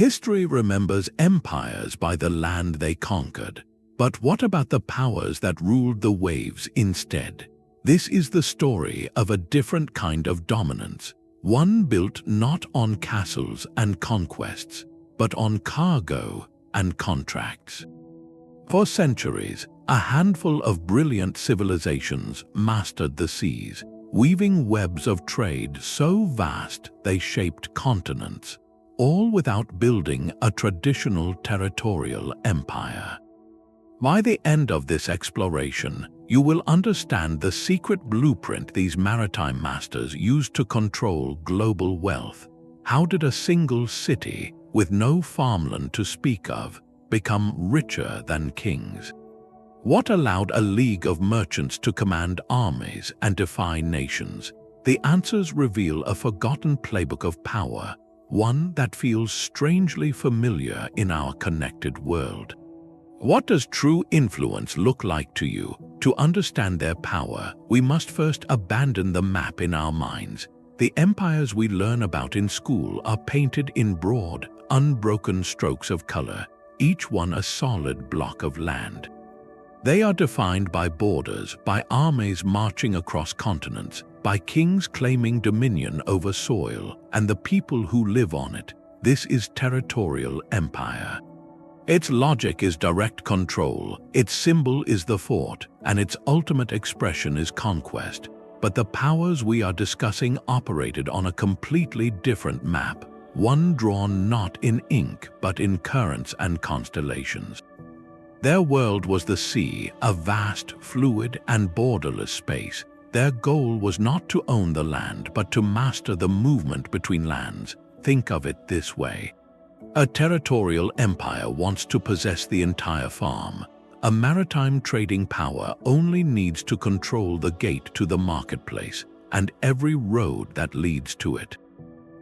History remembers empires by the land they conquered. But what about the powers that ruled the waves instead? This is the story of a different kind of dominance, one built not on castles and conquests, but on cargo and contracts. For centuries, a handful of brilliant civilizations mastered the seas, weaving webs of trade so vast they shaped continents, all without building a traditional territorial empire. By the end of this exploration, you will understand the secret blueprint these maritime masters used to control global wealth. How did a single city, with no farmland to speak of, become richer than kings? What allowed a league of merchants to command armies and defy nations? The answers reveal a forgotten playbook of power, one that feels strangely familiar in our connected world. What does true influence look like to you? To understand their power, we must first abandon the map in our minds. The empires we learn about in school are painted in broad, unbroken strokes of color, each one a solid block of land. They are defined by borders, by armies marching across continents, by kings claiming dominion over soil and the people who live on it. This is territorial empire. Its logic is direct control, its symbol is the fort, and its ultimate expression is conquest. But the powers we are discussing operated on a completely different map, one drawn not in ink but in currents and constellations. Their world was the sea, a vast, fluid, and borderless space. Their goal was not to own the land but to master the movement between lands. Think of it this way. A territorial empire wants to possess the entire farm. A maritime trading power only needs to control the gate to the marketplace and every road that leads to it.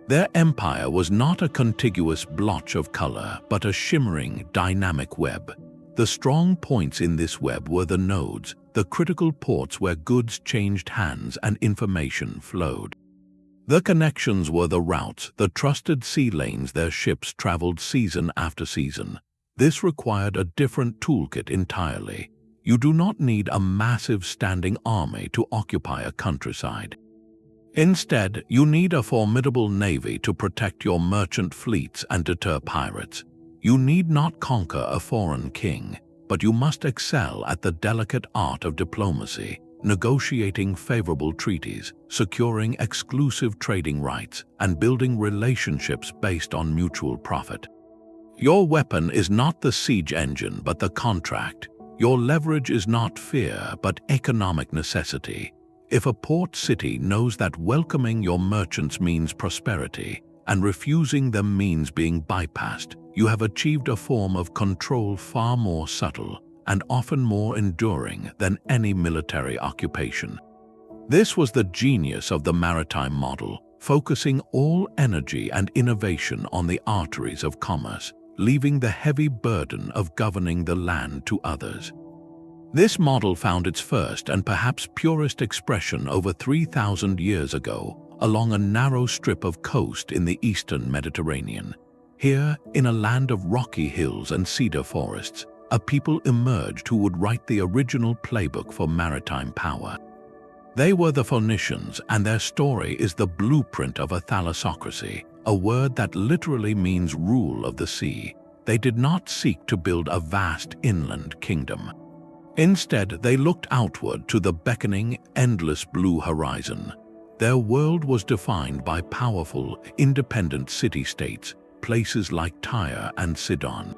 Their empire was not a contiguous blotch of color, but a shimmering, dynamic web. The strong points in this web were the nodes, the critical ports where goods changed hands and information flowed. The connections were the routes, the trusted sea lanes their ships traveled season after season. This required a different toolkit entirely. You do not need a massive standing army to occupy a countryside. Instead, you need a formidable navy to protect your merchant fleets and deter pirates. You need not conquer a foreign king, but you must excel at the delicate art of diplomacy, negotiating favorable treaties, securing exclusive trading rights, and building relationships based on mutual profit. Your weapon is not the siege engine but the contract. Your leverage is not fear but economic necessity. If a port city knows that welcoming your merchants means prosperity and refusing them means being bypassed, you have achieved a form of control far more subtle and often more enduring than any military occupation. This was the genius of the maritime model, focusing all energy and innovation on the arteries of commerce, leaving the heavy burden of governing the land to others. This model found its first and perhaps purest expression over 3,000 years ago along a narrow strip of coast in the eastern Mediterranean. Here, in a land of rocky hills and cedar forests, a people emerged who would write the original playbook for maritime power. They were the Phoenicians, and their story is the blueprint of a thalassocracy, a word that literally means rule of the sea. They did not seek to build a vast inland kingdom. Instead, they looked outward to the beckoning, endless blue horizon. Their world was defined by powerful, independent city-states, places like Tyre and Sidon.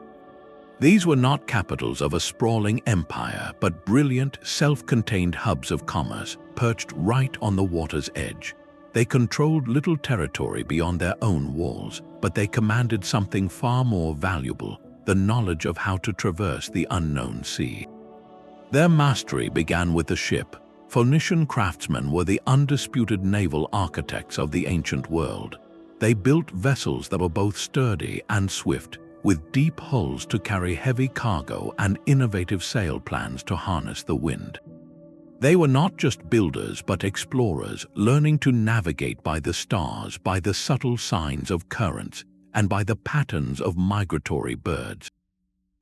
These were not capitals of a sprawling empire, but brilliant, self-contained hubs of commerce, perched right on the water's edge. They controlled little territory beyond their own walls, but they commanded something far more valuable, the knowledge of how to traverse the unknown sea. Their mastery began with the ship. Phoenician craftsmen were the undisputed naval architects of the ancient world. They built vessels that were both sturdy and swift, with deep hulls to carry heavy cargo and innovative sail plans to harness the wind. They were not just builders but explorers, learning to navigate by the stars, by the subtle signs of currents, and by the patterns of migratory birds.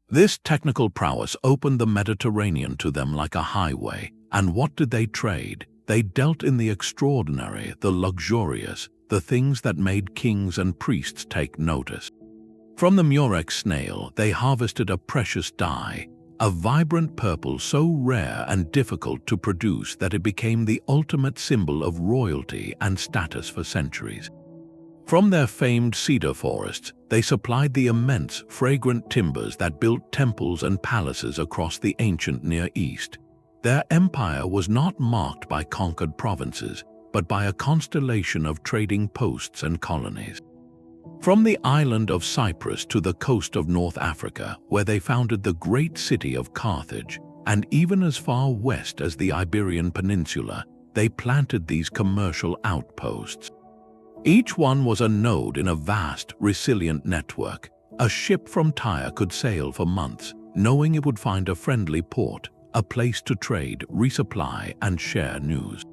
This technical prowess opened the Mediterranean to them like a highway, and what did they trade? They dealt in the extraordinary, the luxurious, the things that made kings and priests take notice. From the murex snail, they harvested a precious dye, a vibrant purple so rare and difficult to produce that it became the ultimate symbol of royalty and status for centuries. From their famed cedar forests, they supplied the immense, fragrant timbers that built temples and palaces across the ancient Near East. Their empire was not marked by conquered provinces, but by a constellation of trading posts and colonies. From the island of Cyprus to the coast of North Africa, where they founded the great city of Carthage, and even as far west as the Iberian Peninsula, they planted these commercial outposts. Each one was a node in a vast, resilient network. A ship from Tyre could sail for months, knowing it would find a friendly port, a place to trade, resupply, and share news.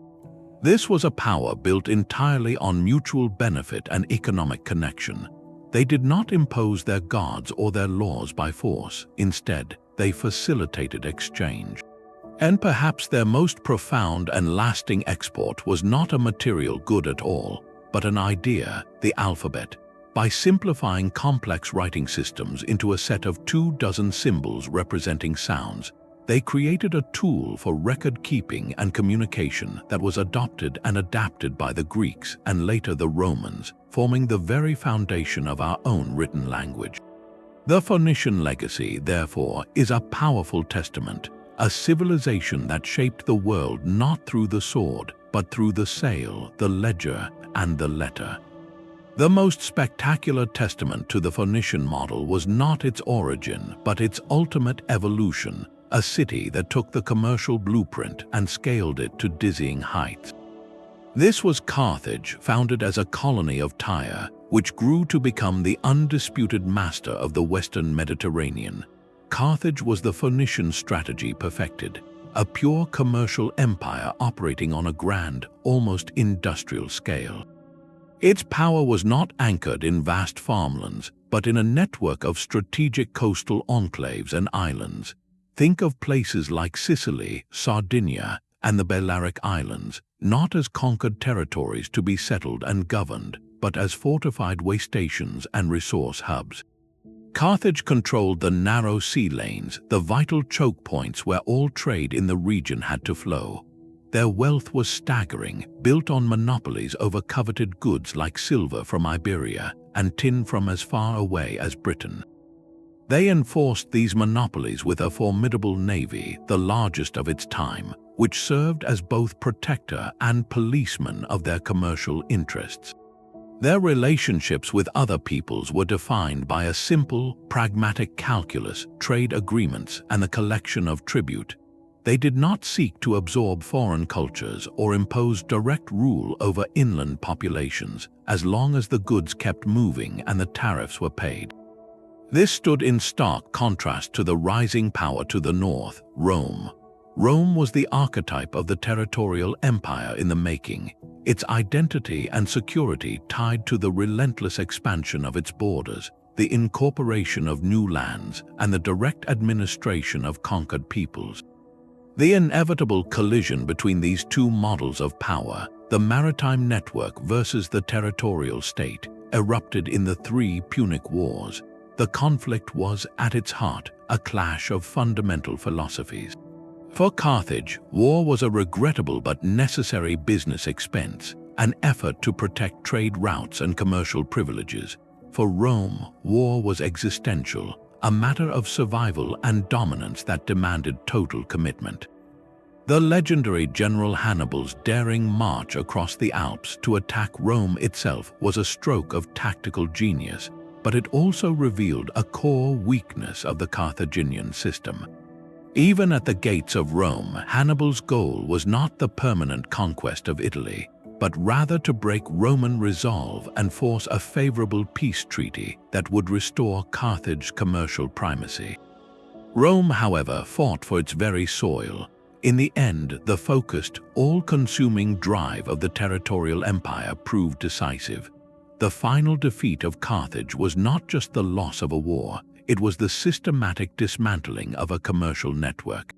This was a power built entirely on mutual benefit and economic connection. They did not impose their gods or their laws by force. Instead, they facilitated exchange. And perhaps their most profound and lasting export was not a material good at all, but an idea, the alphabet. By simplifying complex writing systems into a set of 24 symbols representing sounds, they created a tool for record-keeping and communication that was adopted and adapted by the Greeks and later the Romans, forming the very foundation of our own written language. The Phoenician legacy, therefore, is a powerful testament, a civilization that shaped the world not through the sword, but through the sail, the ledger, and the letter. The most spectacular testament to the Phoenician model was not its origin, but its ultimate evolution, a city that took the commercial blueprint and scaled it to dizzying heights. This was Carthage, founded as a colony of Tyre, which grew to become the undisputed master of the Western Mediterranean. Carthage was the Phoenician strategy perfected, a pure commercial empire operating on a grand, almost industrial scale. Its power was not anchored in vast farmlands, but in a network of strategic coastal enclaves and islands. Think of places like Sicily, Sardinia, and the Balearic Islands, not as conquered territories to be settled and governed, but as fortified way stations and resource hubs. Carthage controlled the narrow sea lanes, the vital choke points where all trade in the region had to flow. Their wealth was staggering, built on monopolies over coveted goods like silver from Iberia and tin from as far away as Britain. They enforced these monopolies with a formidable navy, the largest of its time, which served as both protector and policeman of their commercial interests. Their relationships with other peoples were defined by a simple, pragmatic calculus, trade agreements, and the collection of tribute. They did not seek to absorb foreign cultures or impose direct rule over inland populations, as long as the goods kept moving and the tariffs were paid. This stood in stark contrast to the rising power to the north, Rome. Rome was the archetype of the territorial empire in the making, its identity and security tied to the relentless expansion of its borders, the incorporation of new lands, and the direct administration of conquered peoples. The inevitable collision between these two models of power, the maritime network versus the territorial state, erupted in the Three Punic Wars. The conflict was, at its heart, a clash of fundamental philosophies. For Carthage, war was a regrettable but necessary business expense, an effort to protect trade routes and commercial privileges. For Rome, war was existential, a matter of survival and dominance that demanded total commitment. The legendary General Hannibal's daring march across the Alps to attack Rome itself was a stroke of tactical genius, but it also revealed a core weakness of the Carthaginian system. Even at the gates of Rome, Hannibal's goal was not the permanent conquest of Italy, but rather to break Roman resolve and force a favorable peace treaty that would restore Carthage's commercial primacy. Rome, however, fought for its very soil. In the end, the focused, all-consuming drive of the territorial empire proved decisive. The final defeat of Carthage was not just the loss of a war, it was the systematic dismantling of a commercial network.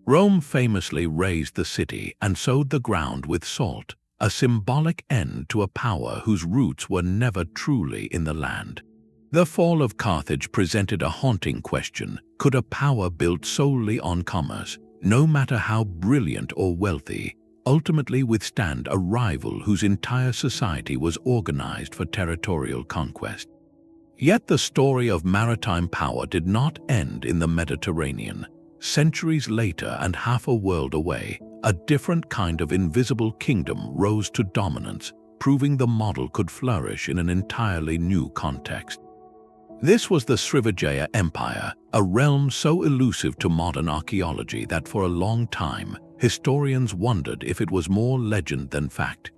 Rome famously razed the city and sowed the ground with salt, a symbolic end to a power whose roots were never truly in the land. The fall of Carthage presented a haunting question: could a power built solely on commerce, no matter how brilliant or wealthy, ultimately withstand a rival whose entire society was organized for territorial conquest? Yet the story of maritime power did not end in the Mediterranean. Centuries later and half a world away, a different kind of invisible kingdom rose to dominance, proving the model could flourish in an entirely new context. This was the Srivijaya Empire, a realm so elusive to modern archaeology that for a long time, historians wondered if it was more legend than fact.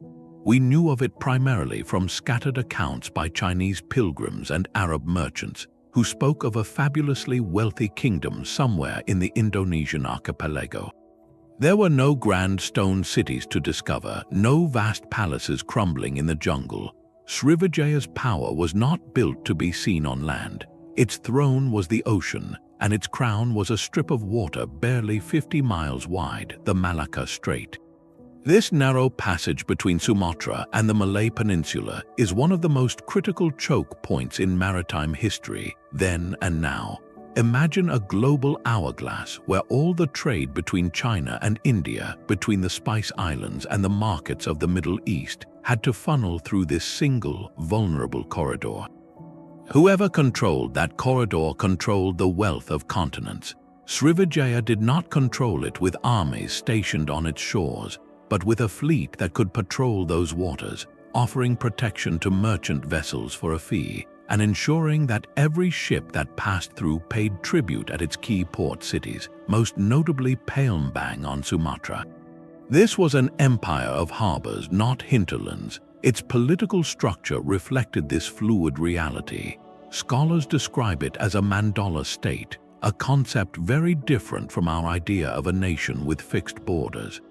We knew of it primarily from scattered accounts by Chinese pilgrims and Arab merchants, who spoke of a fabulously wealthy kingdom somewhere in the Indonesian archipelago. There were no grand stone cities to discover, no vast palaces crumbling in the jungle. Srivijaya's power was not built to be seen on land. Its throne was the ocean, and its crown was a strip of water barely 50 miles wide, the Malacca Strait. This narrow passage between Sumatra and the Malay Peninsula is one of the most critical choke points in maritime history, then and now. Imagine a global hourglass where all the trade between China and India, between the Spice Islands and the markets of the Middle East, had to funnel through this single, vulnerable corridor. Whoever controlled that corridor controlled the wealth of continents. Srivijaya did not control it with armies stationed on its shores, but with a fleet that could patrol those waters, offering protection to merchant vessels for a fee, and ensuring that every ship that passed through paid tribute at its key port cities, most notably Palembang on Sumatra. This was an empire of harbors, not hinterlands. Its political structure reflected this fluid reality. Scholars describe it as a mandala state, a concept very different from our idea of a nation with fixed borders.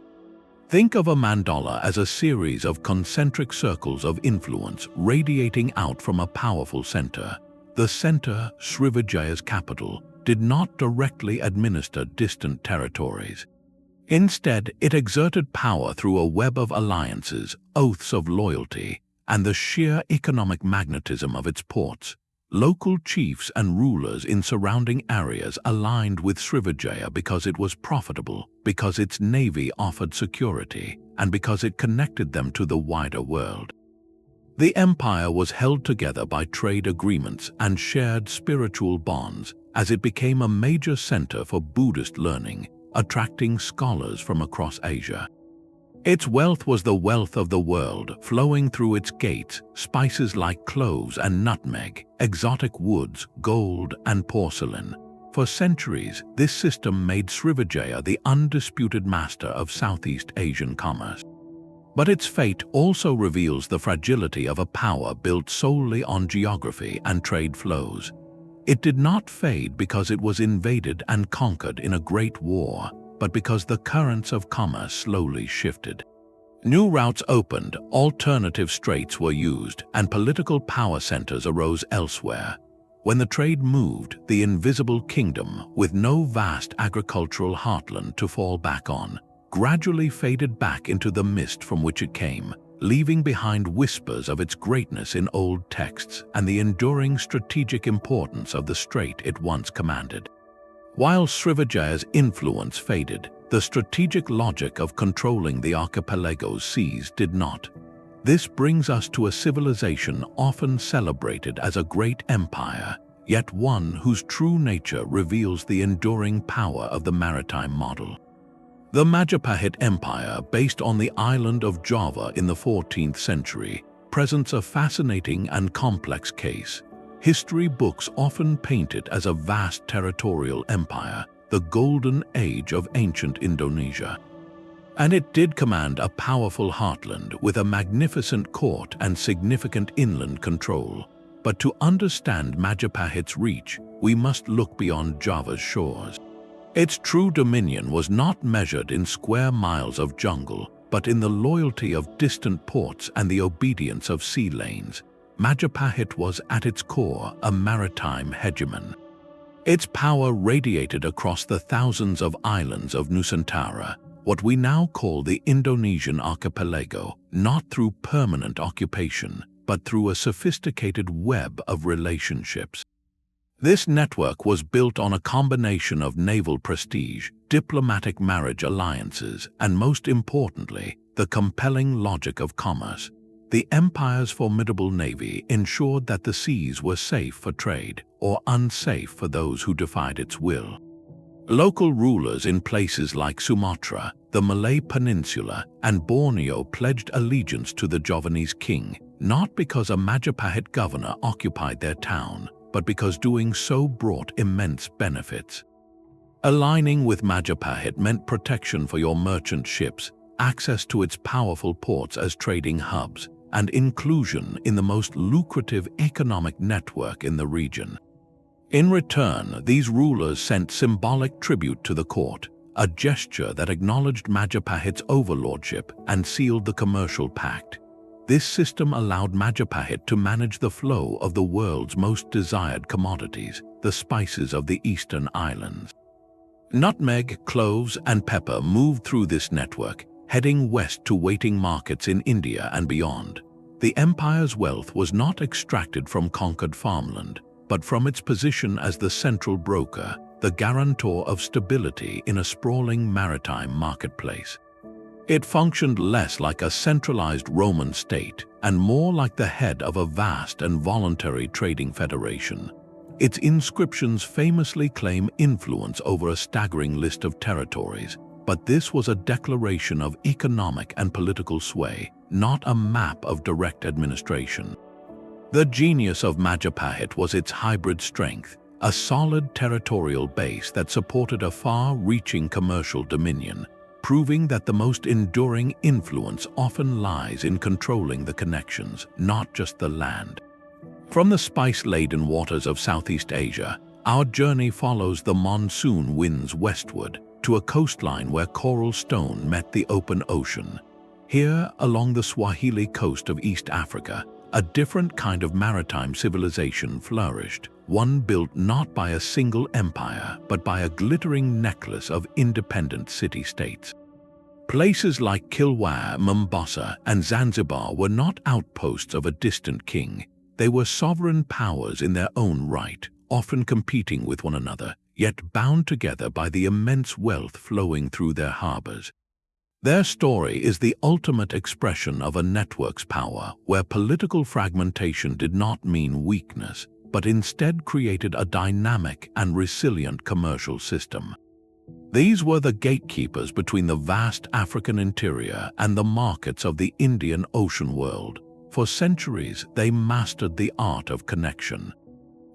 Think of a mandala as a series of concentric circles of influence radiating out from a powerful center. The center, Srivijaya's capital, did not directly administer distant territories. Instead, it exerted power through a web of alliances, oaths of loyalty, and the sheer economic magnetism of its ports. Local chiefs and rulers in surrounding areas aligned with Srivijaya because it was profitable, because its navy offered security, and because it connected them to the wider world. The empire was held together by trade agreements and shared spiritual bonds as it became a major center for Buddhist learning, attracting scholars from across Asia. Its wealth was the wealth of the world, flowing through its gates, spices like cloves and nutmeg, exotic woods, gold, and porcelain. For centuries, this system made Srivijaya the undisputed master of Southeast Asian commerce. But its fate also reveals the fragility of a power built solely on geography and trade flows. It did not fade because it was invaded and conquered in a great war, but because the currents of commerce slowly shifted. New routes opened, alternative straits were used, and political power centers arose elsewhere. When the trade moved, the invisible kingdom, with no vast agricultural heartland to fall back on, gradually faded back into the mist from which it came, leaving behind whispers of its greatness in old texts and the enduring strategic importance of the strait it once commanded. While Srivijaya's influence faded, the strategic logic of controlling the archipelago's seas did not. This brings us to a civilization often celebrated as a great empire, yet one whose true nature reveals the enduring power of the maritime model. The Majapahit Empire, based on the island of Java in the 14th century, presents a fascinating and complex case. History books often paint it as a vast territorial empire, the golden age of ancient Indonesia. And it did command a powerful heartland with a magnificent court and significant inland control. But to understand Majapahit's reach, we must look beyond Java's shores. Its true dominion was not measured in square miles of jungle, but in the loyalty of distant ports and the obedience of sea lanes. Majapahit was at its core a maritime hegemon. Its power radiated across the thousands of islands of Nusantara, what we now call the Indonesian archipelago, not through permanent occupation, but through a sophisticated web of relationships. This network was built on a combination of naval prestige, diplomatic marriage alliances, and most importantly, the compelling logic of commerce. The empire's formidable navy ensured that the seas were safe for trade, or unsafe for those who defied its will. Local rulers in places like Sumatra, the Malay Peninsula, and Borneo pledged allegiance to the Javanese king, not because a Majapahit governor occupied their town, but because doing so brought immense benefits. Aligning with Majapahit meant protection for your merchant ships, access to its powerful ports as trading hubs, and inclusion in the most lucrative economic network in the region. In return, these rulers sent symbolic tribute to the court, a gesture that acknowledged Majapahit's overlordship and sealed the commercial pact. This system allowed Majapahit to manage the flow of the world's most desired commodities, the spices of the eastern islands. Nutmeg, cloves, and pepper moved through this network, heading west to waiting markets in India and beyond. The empire's wealth was not extracted from conquered farmland, but from its position as the central broker, the guarantor of stability in a sprawling maritime marketplace. It functioned less like a centralized Roman state and more like the head of a vast and voluntary trading federation. Its inscriptions famously claim influence over a staggering list of territories, but this was a declaration of economic and political sway, not a map of direct administration. The genius of Majapahit was its hybrid strength, a solid territorial base that supported a far-reaching commercial dominion, proving that the most enduring influence often lies in controlling the connections, not just the land. From the spice-laden waters of Southeast Asia, our journey follows the monsoon winds westward to a coastline where coral stone met the open ocean. Here, along the Swahili coast of East Africa, a different kind of maritime civilization flourished, one built not by a single empire, but by a glittering necklace of independent city-states. Places like Kilwa, Mombasa, and Zanzibar were not outposts of a distant king. They were sovereign powers in their own right, often competing with one another, yet bound together by the immense wealth flowing through their harbors. Their story is the ultimate expression of a network's power, where political fragmentation did not mean weakness, but instead created a dynamic and resilient commercial system. These were the gatekeepers between the vast African interior and the markets of the Indian Ocean world. For centuries, they mastered the art of connection.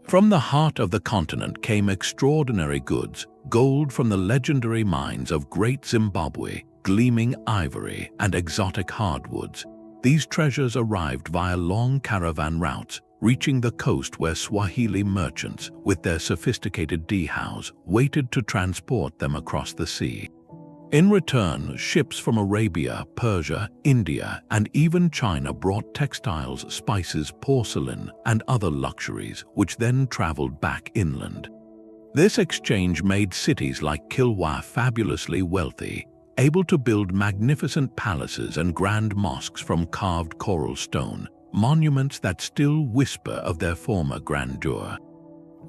From the heart of the continent came extraordinary goods, gold from the legendary mines of Great Zimbabwe, gleaming ivory, and exotic hardwoods. These treasures arrived via long caravan routes, reaching the coast where Swahili merchants, with their sophisticated dhows, waited to transport them across the sea. In return, ships from Arabia, Persia, India, and even China brought textiles, spices, porcelain, and other luxuries, which then traveled back inland. This exchange made cities like Kilwa fabulously wealthy, able to build magnificent palaces and grand mosques from carved coral stone, monuments that still whisper of their former grandeur.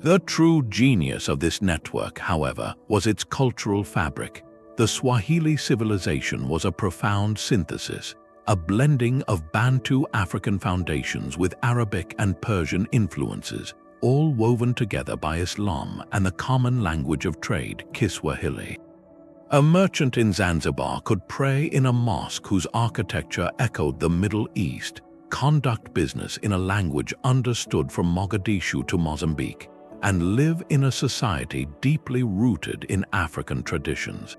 The true genius of this network, however, was its cultural fabric. The Swahili civilization was a profound synthesis, a blending of Bantu African foundations with Arabic and Persian influences, all woven together by Islam and the common language of trade, Kiswahili. A merchant in Zanzibar could pray in a mosque whose architecture echoed the Middle East, conduct business in a language understood from Mogadishu to Mozambique, and live in a society deeply rooted in African traditions.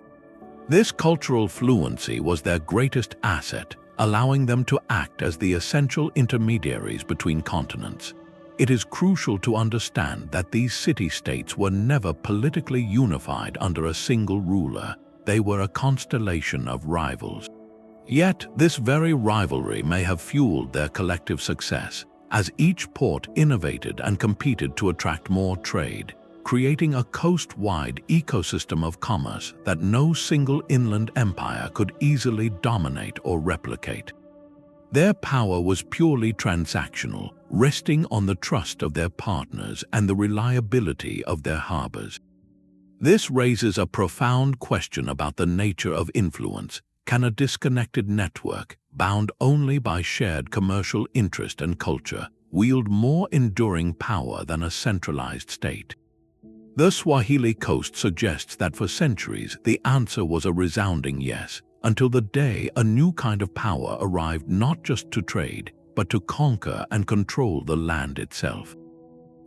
This cultural fluency was their greatest asset, allowing them to act as the essential intermediaries between continents. It is crucial to understand that these city-states were never politically unified under a single ruler. They were a constellation of rivals. Yet, this very rivalry may have fueled their collective success, as each port innovated and competed to attract more trade, creating a coast-wide ecosystem of commerce that no single inland empire could easily dominate or replicate. Their power was purely transactional, resting on the trust of their partners and the reliability of their harbors. This raises a profound question about the nature of influence. Can a disconnected network, bound only by shared commercial interest and culture, wield more enduring power than a centralized state? The Swahili coast suggests that for centuries the answer was a resounding yes, until the day a new kind of power arrived not just to trade, but to conquer and control the land itself.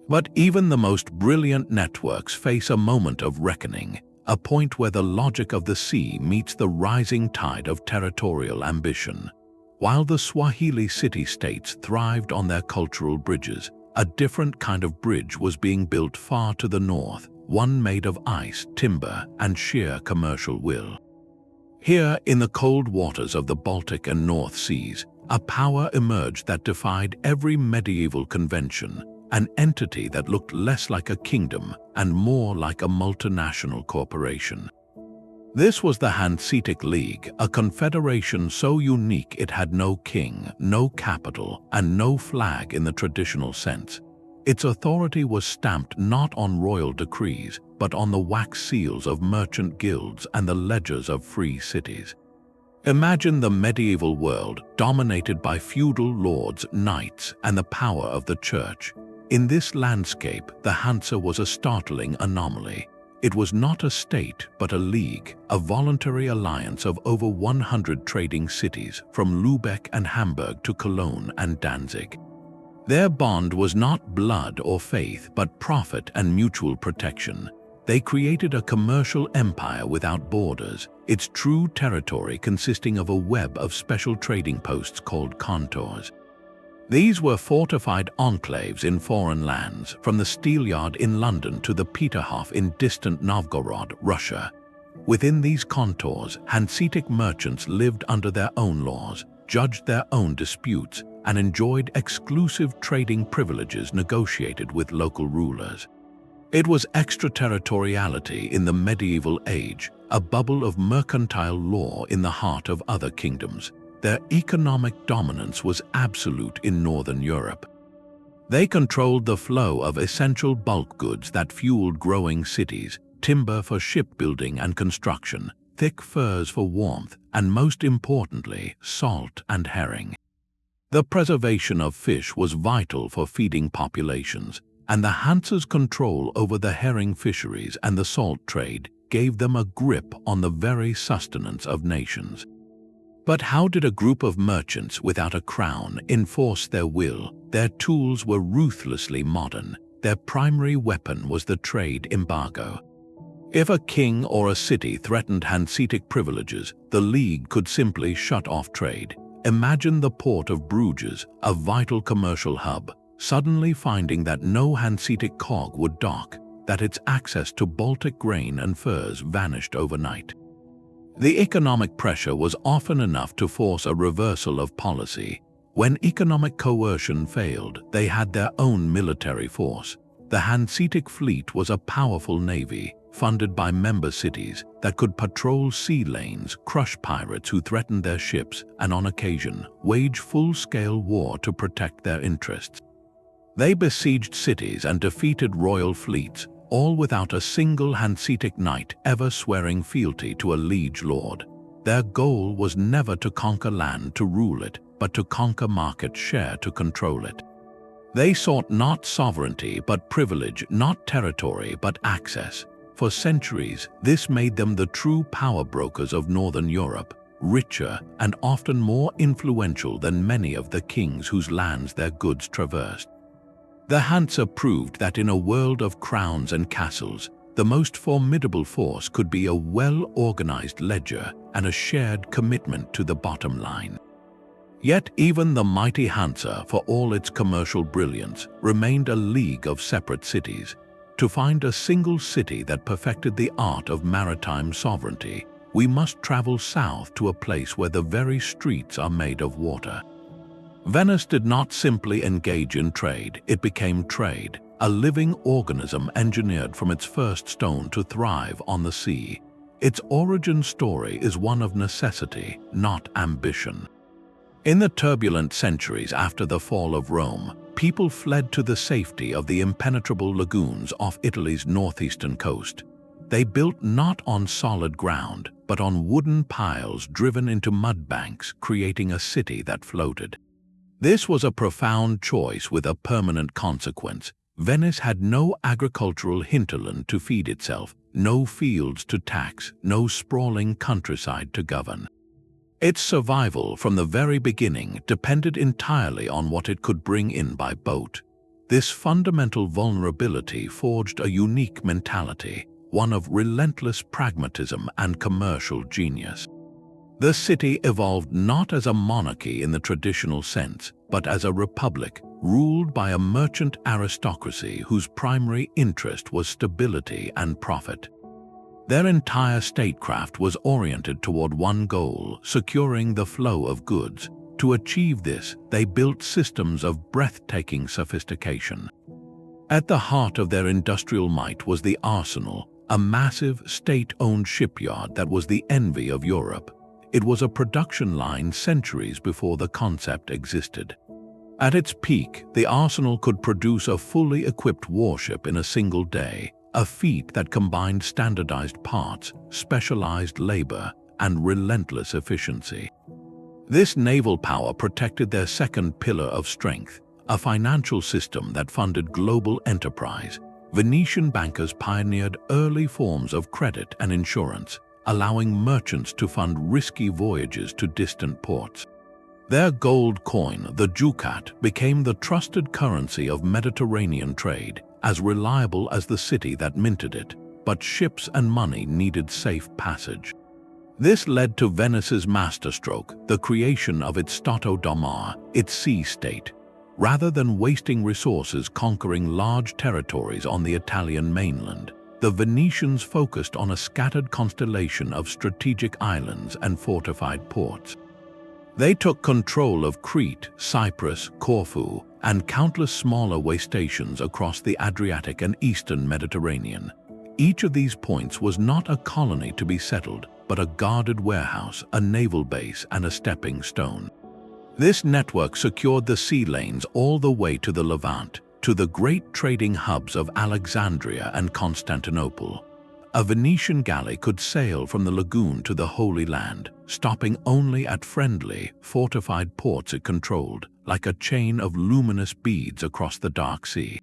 But even the most brilliant networks face a moment of reckoning, a point where the logic of the sea meets the rising tide of territorial ambition. While the Swahili city-states thrived on their cultural bridges, a different kind of bridge was being built far to the north, one made of ice, timber, and sheer commercial will. Here, in the cold waters of the Baltic and North Seas, a power emerged that defied every medieval convention, an entity that looked less like a kingdom and more like a multinational corporation. This was the Hanseatic League, a confederation so unique it had no king, no capital, and no flag in the traditional sense. Its authority was stamped not on royal decrees, but on the wax seals of merchant guilds and the ledgers of free cities. Imagine the medieval world dominated by feudal lords, knights, and the power of the church. In this landscape, the Hansa was a startling anomaly. It was not a state, but a league, a voluntary alliance of over 100 trading cities, from Lübeck and Hamburg to Cologne and Danzig. Their bond was not blood or faith, but profit and mutual protection. They created a commercial empire without borders, its true territory consisting of a web of special trading posts called contours. These were fortified enclaves in foreign lands, from the Steelyard in London to the Peterhof in distant Novgorod, Russia. Within these contours, Hanseatic merchants lived under their own laws, judged their own disputes, and enjoyed exclusive trading privileges negotiated with local rulers. It was extraterritoriality in the medieval age, a bubble of mercantile law in the heart of other kingdoms. Their economic dominance was absolute in Northern Europe. They controlled the flow of essential bulk goods that fueled growing cities, timber for shipbuilding and construction, thick furs for warmth, and most importantly, salt and herring. The preservation of fish was vital for feeding populations, and the Hansa's control over the herring fisheries and the salt trade gave them a grip on the very sustenance of nations. But how did a group of merchants without a crown enforce their will? Their tools were ruthlessly modern. Their primary weapon was the trade embargo. If a king or a city threatened Hanseatic privileges, the League could simply shut off trade. Imagine the port of Bruges, a vital commercial hub, suddenly finding that no Hanseatic cog would dock, that its access to Baltic grain and furs vanished overnight. The economic pressure was often enough to force a reversal of policy. When economic coercion failed, they had their own military force. The Hanseatic fleet was a powerful navy, funded by member cities, that could patrol sea lanes, crush pirates who threatened their ships, and on occasion, wage full-scale war to protect their interests. They besieged cities and defeated royal fleets, all without a single Hanseatic knight ever swearing fealty to a liege lord. Their goal was never to conquer land to rule it, but to conquer market share to control it. They sought not sovereignty but privilege, not territory but access. For centuries, this made them the true power brokers of Northern Europe, richer and often more influential than many of the kings whose lands their goods traversed. The Hansa proved that in a world of crowns and castles, the most formidable force could be a well-organized ledger and a shared commitment to the bottom line. Yet even the mighty Hansa, for all its commercial brilliance, remained a league of separate cities. To find a single city that perfected the art of maritime sovereignty, we must travel south to a place where the very streets are made of water. Venice did not simply engage in trade, it became trade, a living organism engineered from its first stone to thrive on the sea. Its origin story is one of necessity, not ambition. In the turbulent centuries after the fall of Rome, people fled to the safety of the impenetrable lagoons off Italy's northeastern coast. They built not on solid ground, but on wooden piles driven into mud banks, creating a city that floated. This was a profound choice with a permanent consequence. Venice had no agricultural hinterland to feed itself, no fields to tax, no sprawling countryside to govern. Its survival from the very beginning depended entirely on what it could bring in by boat. This fundamental vulnerability forged a unique mentality, one of relentless pragmatism and commercial genius. The city evolved not as a monarchy in the traditional sense, but as a republic ruled by a merchant aristocracy whose primary interest was stability and profit. Their entire statecraft was oriented toward one goal, securing the flow of goods. To achieve this, they built systems of breathtaking sophistication. At the heart of their industrial might was the arsenal, a massive state-owned shipyard that was the envy of Europe. It was a production line centuries before the concept existed. At its peak, the arsenal could produce a fully equipped warship in a single day, a feat that combined standardized parts, specialized labor, and relentless efficiency. This naval power protected their second pillar of strength, a financial system that funded global enterprise. Venetian bankers pioneered early forms of credit and insurance, allowing merchants to fund risky voyages to distant ports. Their gold coin, the ducat, became the trusted currency of Mediterranean trade, as reliable as the city that minted it, but ships and money needed safe passage. This led to Venice's masterstroke, the creation of its Stato da Mar, its sea state. Rather than wasting resources conquering large territories on the Italian mainland, the Venetians focused on a scattered constellation of strategic islands and fortified ports. They took control of Crete, Cyprus, Corfu, and countless smaller way stations across the Adriatic and Eastern Mediterranean. Each of these points was not a colony to be settled, but a guarded warehouse, a naval base, and a stepping stone. This network secured the sea lanes all the way to the Levant, to the great trading hubs of Alexandria and Constantinople. A Venetian galley could sail from the lagoon to the Holy Land, stopping only at friendly, fortified ports it controlled, like a chain of luminous beads across the dark sea.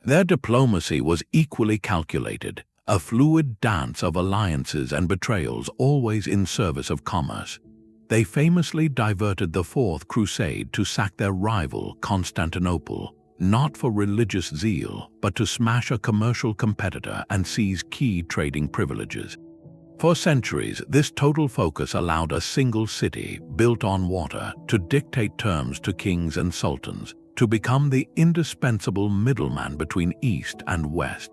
Their diplomacy was equally calculated, a fluid dance of alliances and betrayals always in service of commerce. They famously diverted the Fourth Crusade to sack their rival, Constantinople, not for religious zeal, but to smash a commercial competitor and seize key trading privileges. For centuries, this total focus allowed a single city, built on water, to dictate terms to kings and sultans, to become the indispensable middleman between East and West.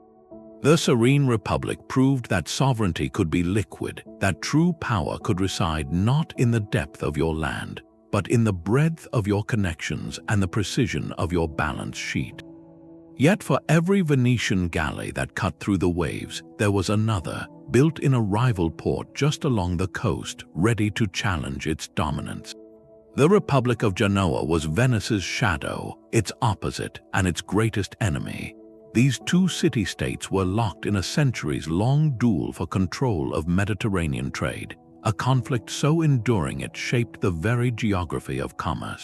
The Serene Republic proved that sovereignty could be liquid, that true power could reside not in the depth of your land, but in the breadth of your connections and the precision of your balance sheet. Yet for every Venetian galley that cut through the waves, there was another, built in a rival port just along the coast, ready to challenge its dominance. The Republic of Genoa was Venice's shadow, its opposite, and its greatest enemy. These two city-states were locked in a centuries-long duel for control of Mediterranean trade, a conflict so enduring it shaped the very geography of commerce.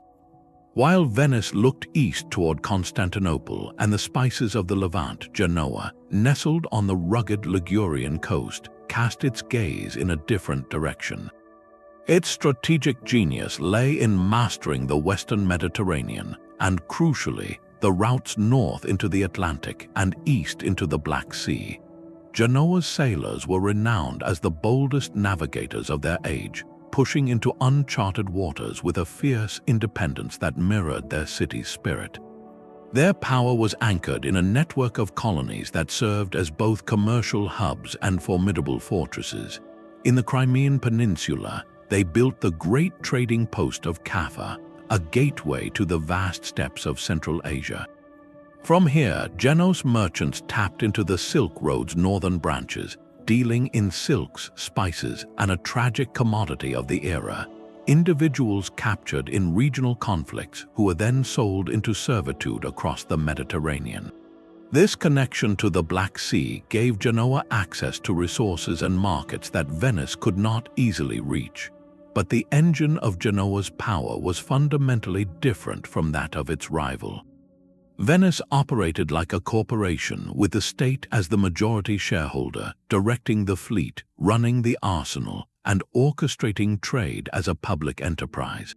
While Venice looked east toward Constantinople and the spices of the Levant, Genoa, nestled on the rugged Ligurian coast, cast its gaze in a different direction. Its strategic genius lay in mastering the western Mediterranean and, crucially, the routes north into the Atlantic and east into the Black Sea. Genoa's sailors were renowned as the boldest navigators of their age, pushing into uncharted waters with a fierce independence that mirrored their city's spirit. Their power was anchored in a network of colonies that served as both commercial hubs and formidable fortresses. In the Crimean Peninsula, they built the great trading post of Caffa, a gateway to the vast steppes of Central Asia. From here, Genoa's merchants tapped into the Silk Road's northern branches, dealing in silks, spices, and a tragic commodity of the era, individuals captured in regional conflicts who were then sold into servitude across the Mediterranean. This connection to the Black Sea gave Genoa access to resources and markets that Venice could not easily reach. But the engine of Genoa's power was fundamentally different from that of its rival. Venice operated like a corporation, with the state as the majority shareholder, directing the fleet, running the arsenal, and orchestrating trade as a public enterprise.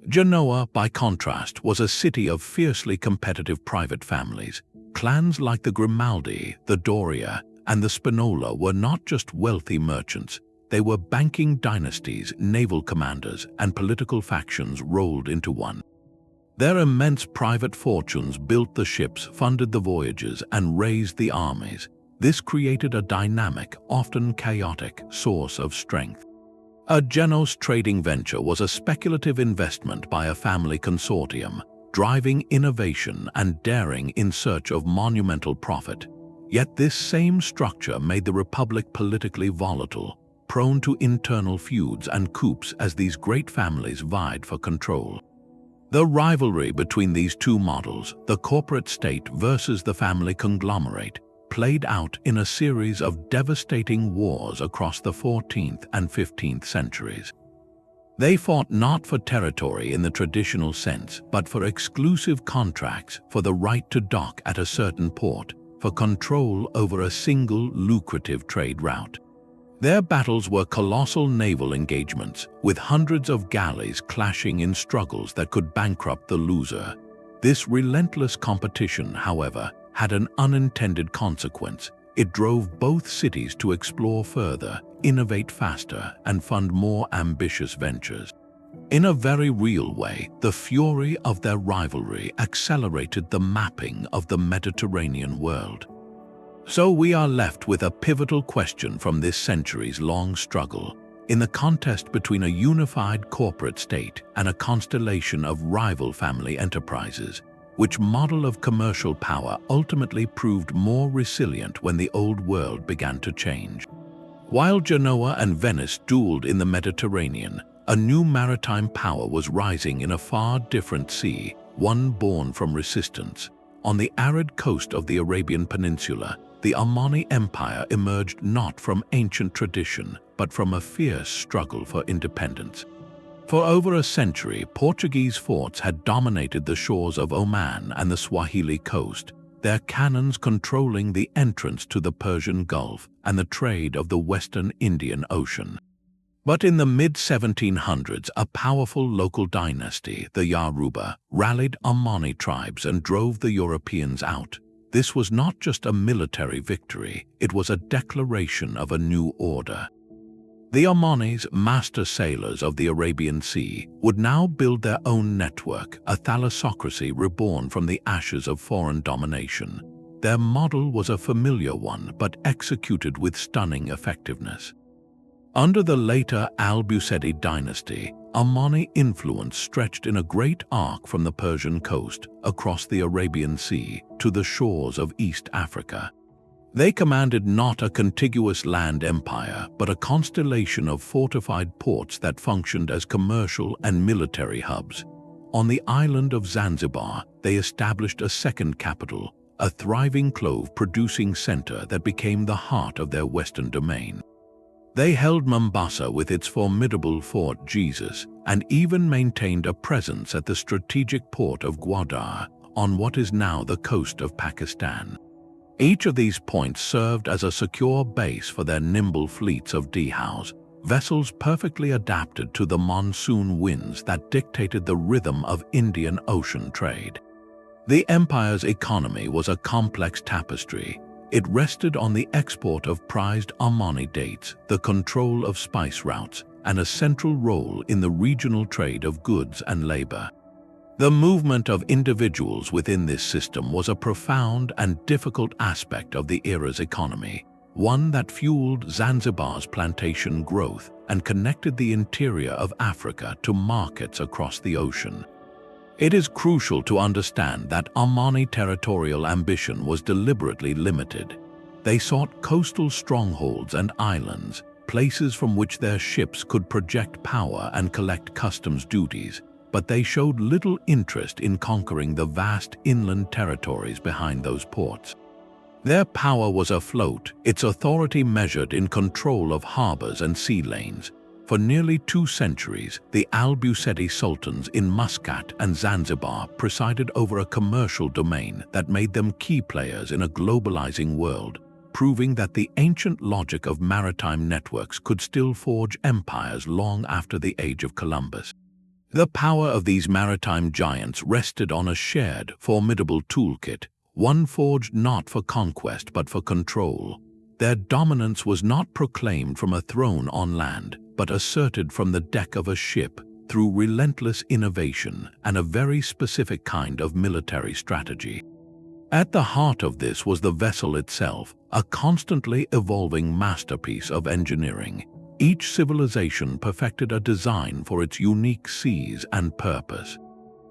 Genoa, by contrast, was a city of fiercely competitive private families. Clans like the Grimaldi, the Doria, and the Spinola were not just wealthy merchants. They were banking dynasties, naval commanders, and political factions rolled into one. Their immense private fortunes built the ships, funded the voyages, and raised the armies. This created a dynamic, often chaotic, source of strength. A Genoa's trading venture was a speculative investment by a family consortium, driving innovation and daring in search of monumental profit. Yet this same structure made the Republic politically volatile, prone to internal feuds and coups as these great families vied for control. The rivalry between these two models, the corporate state versus the family conglomerate, played out in a series of devastating wars across the 14th and 15th centuries. They fought not for territory in the traditional sense, but for exclusive contracts, for the right to dock at a certain port, for control over a single lucrative trade route. Their battles were colossal naval engagements, with hundreds of galleys clashing in struggles that could bankrupt the loser. This relentless competition, however, had an unintended consequence. It drove both cities to explore further, innovate faster, and fund more ambitious ventures. In a very real way, the fury of their rivalry accelerated the mapping of the Mediterranean world. So we are left with a pivotal question from this centuries-long struggle. In the contest between a unified corporate state and a constellation of rival family enterprises, which model of commercial power ultimately proved more resilient when the old world began to change? While Genoa and Venice dueled in the Mediterranean, a new maritime power was rising in a far different sea, one born from resistance. On the arid coast of the Arabian Peninsula, the Omani Empire emerged not from ancient tradition, but from a fierce struggle for independence. For over a century, Portuguese forts had dominated the shores of Oman and the Swahili coast, their cannons controlling the entrance to the Persian Gulf and the trade of the Western Indian Ocean. But in the mid-1700s, a powerful local dynasty, the Yoruba, rallied Omani tribes and drove the Europeans out. This was not just a military victory, it was a declaration of a new order. The Omanis, master sailors of the Arabian Sea, would now build their own network, a thalassocracy reborn from the ashes of foreign domination. Their model was a familiar one, but executed with stunning effectiveness. Under the later Al-Busedi dynasty, Omani influence stretched in a great arc from the Persian coast, across the Arabian Sea, to the shores of East Africa. They commanded not a contiguous land empire, but a constellation of fortified ports that functioned as commercial and military hubs. On the island of Zanzibar, they established a second capital, a thriving clove-producing center that became the heart of their western domain. They held Mombasa with its formidable Fort Jesus, and even maintained a presence at the strategic port of Gwadar, on what is now the coast of Pakistan. Each of these points served as a secure base for their nimble fleets of dhows, vessels perfectly adapted to the monsoon winds that dictated the rhythm of Indian Ocean trade. The empire's economy was a complex tapestry. It rested on the export of prized Omani dates, the control of spice routes, and a central role in the regional trade of goods and labor. The movement of individuals within this system was a profound and difficult aspect of the era's economy, one that fueled Zanzibar's plantation growth and connected the interior of Africa to markets across the ocean. It is crucial to understand that Omani territorial ambition was deliberately limited. They sought coastal strongholds and islands, places from which their ships could project power and collect customs duties, but they showed little interest in conquering the vast inland territories behind those ports. Their power was afloat, its authority measured in control of harbors and sea lanes. For nearly 2 centuries, the Al-Buseti sultans in Muscat and Zanzibar presided over a commercial domain that made them key players in a globalizing world, proving that the ancient logic of maritime networks could still forge empires long after the age of Columbus. The power of these maritime giants rested on a shared, formidable toolkit, one forged not for conquest but for control. Their dominance was not proclaimed from a throne on land, but asserted from the deck of a ship through relentless innovation and a very specific kind of military strategy. At the heart of this was the vessel itself, a constantly evolving masterpiece of engineering. Each civilization perfected a design for its unique seas and purpose.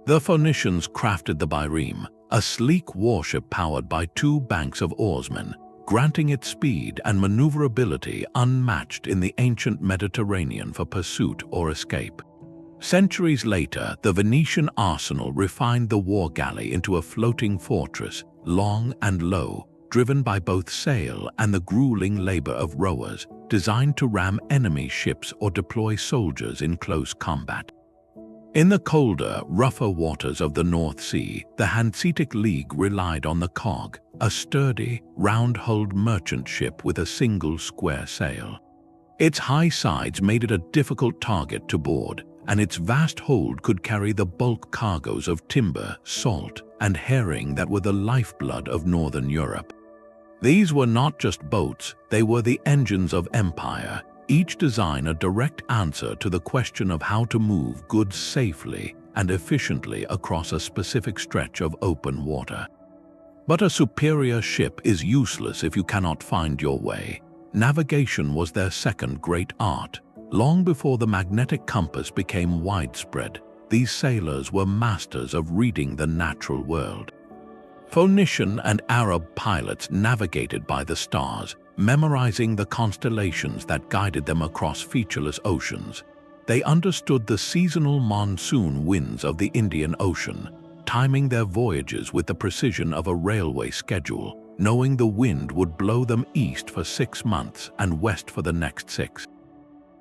The Phoenicians crafted the bireme, a sleek warship powered by 2 banks of oarsmen, granting it speed and maneuverability unmatched in the ancient Mediterranean for pursuit or escape. Centuries later, the Venetian arsenal refined the war galley into a floating fortress, long and low, driven by both sail and the grueling labor of rowers, designed to ram enemy ships or deploy soldiers in close combat. In the colder, rougher waters of the North Sea, the Hanseatic League relied on the cog, a sturdy, round-hulled merchant ship with a single square sail. Its high sides made it a difficult target to board, and its vast hold could carry the bulk cargoes of timber, salt, and herring that were the lifeblood of northern Europe. These were not just boats, they were the engines of empire, each design a direct answer to the question of how to move goods safely and efficiently across a specific stretch of open water. But a superior ship is useless if you cannot find your way. Navigation was their second great art. Long before the magnetic compass became widespread, these sailors were masters of reading the natural world. Phoenician and Arab pilots navigated by the stars, memorizing the constellations that guided them across featureless oceans. They understood the seasonal monsoon winds of the Indian Ocean, timing their voyages with the precision of a railway schedule, knowing the wind would blow them east for 6 months and west for the next 6.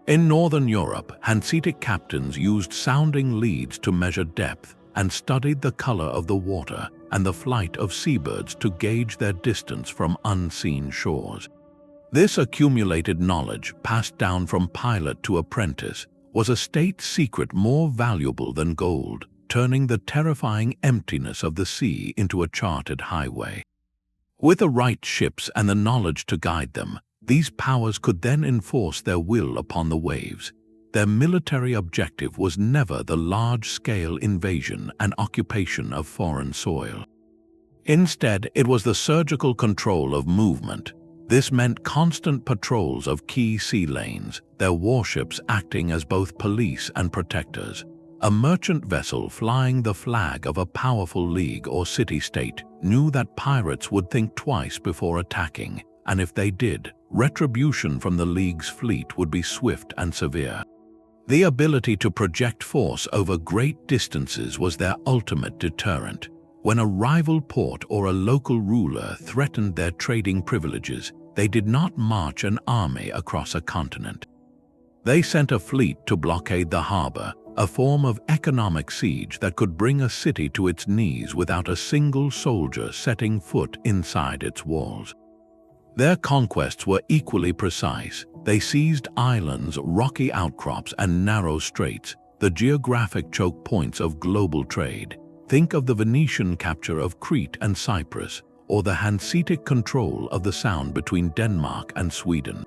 In northern Europe, Hanseatic captains used sounding leads to measure depth and studied the color of the water and the flight of seabirds to gauge their distance from unseen shores. This accumulated knowledge, passed down from pilot to apprentice, was a state secret more valuable than gold, turning the terrifying emptiness of the sea into a charted highway. With the right ships and the knowledge to guide them, these powers could then enforce their will upon the waves. Their military objective was never the large-scale invasion and occupation of foreign soil. Instead, it was the surgical control of movement. This meant constant patrols of key sea lanes, their warships acting as both police and protectors. A merchant vessel flying the flag of a powerful league or city-state knew that pirates would think twice before attacking, and if they did, retribution from the League's fleet would be swift and severe. The ability to project force over great distances was their ultimate deterrent. When a rival port or a local ruler threatened their trading privileges, they did not march an army across a continent. They sent a fleet to blockade the harbor, a form of economic siege that could bring a city to its knees without a single soldier setting foot inside its walls. Their conquests were equally precise. They seized islands, rocky outcrops, and narrow straits, the geographic choke points of global trade. Think of the Venetian capture of Crete and Cyprus, or the Hanseatic control of the Sound between Denmark and Sweden.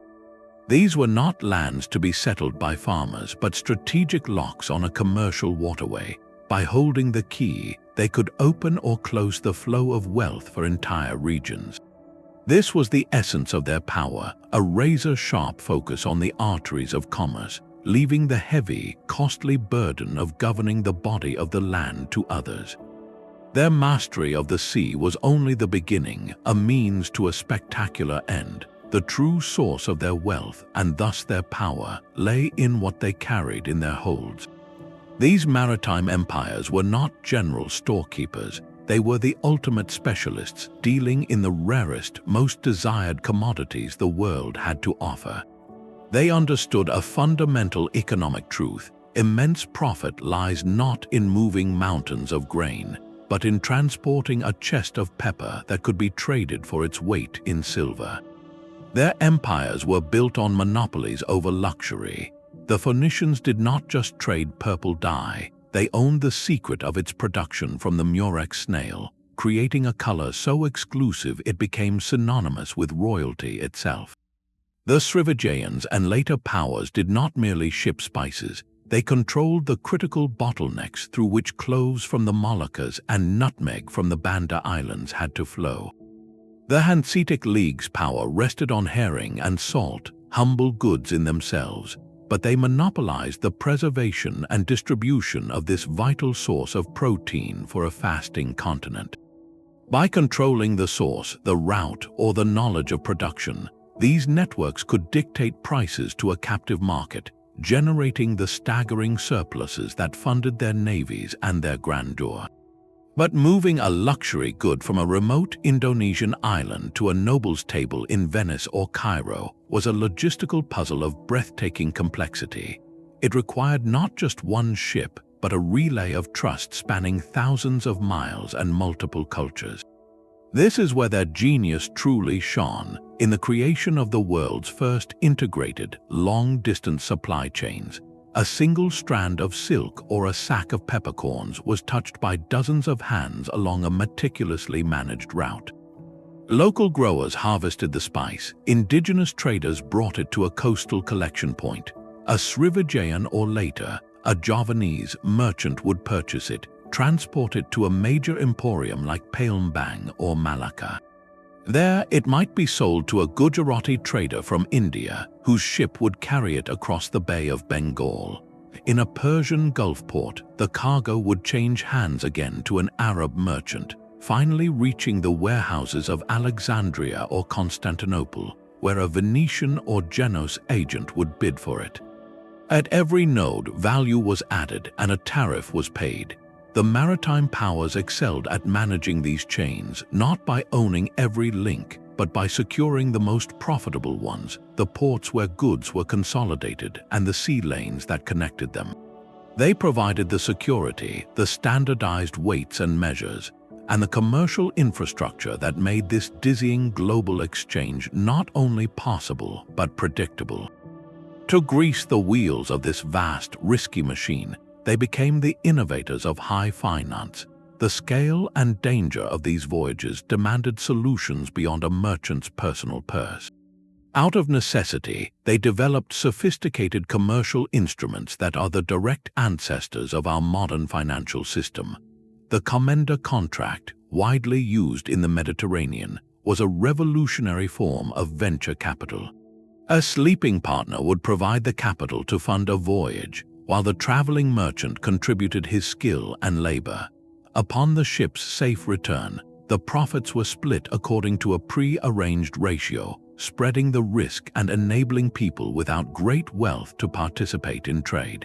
These were not lands to be settled by farmers, but strategic locks on a commercial waterway. By holding the key, they could open or close the flow of wealth for entire regions. This was the essence of their power, a razor-sharp focus on the arteries of commerce, leaving the heavy, costly burden of governing the body of the land to others. Their mastery of the sea was only the beginning, a means to a spectacular end. The true source of their wealth, and thus their power, lay in what they carried in their holds. These maritime empires were not general storekeepers. They were the ultimate specialists, dealing in the rarest, most desired commodities the world had to offer. They understood a fundamental economic truth: immense profit lies not in moving mountains of grain, but in transporting a chest of pepper that could be traded for its weight in silver. Their empires were built on monopolies over luxury. The Phoenicians did not just trade purple dye, they owned the secret of its production from the murex snail, creating a color so exclusive it became synonymous with royalty itself. The Srivijayans and later powers did not merely ship spices, they controlled the critical bottlenecks through which cloves from the Moluccas and nutmeg from the Banda Islands had to flow. The Hanseatic League's power rested on herring and salt, humble goods in themselves, but they monopolized the preservation and distribution of this vital source of protein for a fasting continent. By controlling the source, the route, or the knowledge of production, these networks could dictate prices to a captive market, generating the staggering surpluses that funded their navies and their grandeur. But moving a luxury good from a remote Indonesian island to a noble's table in Venice or Cairo was a logistical puzzle of breathtaking complexity. It required not just one ship, but a relay of trust spanning thousands of miles and multiple cultures. This is where their genius truly shone, in the creation of the world's first integrated, long-distance supply chains. A single strand of silk or a sack of peppercorns was touched by dozens of hands along a meticulously managed route. Local growers harvested the spice, indigenous traders brought it to a coastal collection point. A Srivijayan or later, a Javanese merchant would purchase it, transport it to a major emporium like Palembang or Malacca. There, it might be sold to a Gujarati trader from India, whose ship would carry it across the Bay of Bengal. In a Persian Gulf port, the cargo would change hands again to an Arab merchant, finally reaching the warehouses of Alexandria or Constantinople, where a Venetian or Genoa agent would bid for it. At every node, value was added and a tariff was paid. The maritime powers excelled at managing these chains, not by owning every link, but by securing the most profitable ones, the ports where goods were consolidated and the sea lanes that connected them. They provided the security, the standardized weights and measures, and the commercial infrastructure that made this dizzying global exchange not only possible but predictable. To grease the wheels of this vast, risky machine, they became the innovators of high finance. The scale and danger of these voyages demanded solutions beyond a merchant's personal purse. Out of necessity, they developed sophisticated commercial instruments that are the direct ancestors of our modern financial system. The Commander contract, widely used in the Mediterranean, was a revolutionary form of venture capital. A sleeping partner would provide the capital to fund a voyage, while the traveling merchant contributed his skill and labor. Upon the ship's safe return, the profits were split according to a pre-arranged ratio, spreading the risk and enabling people without great wealth to participate in trade.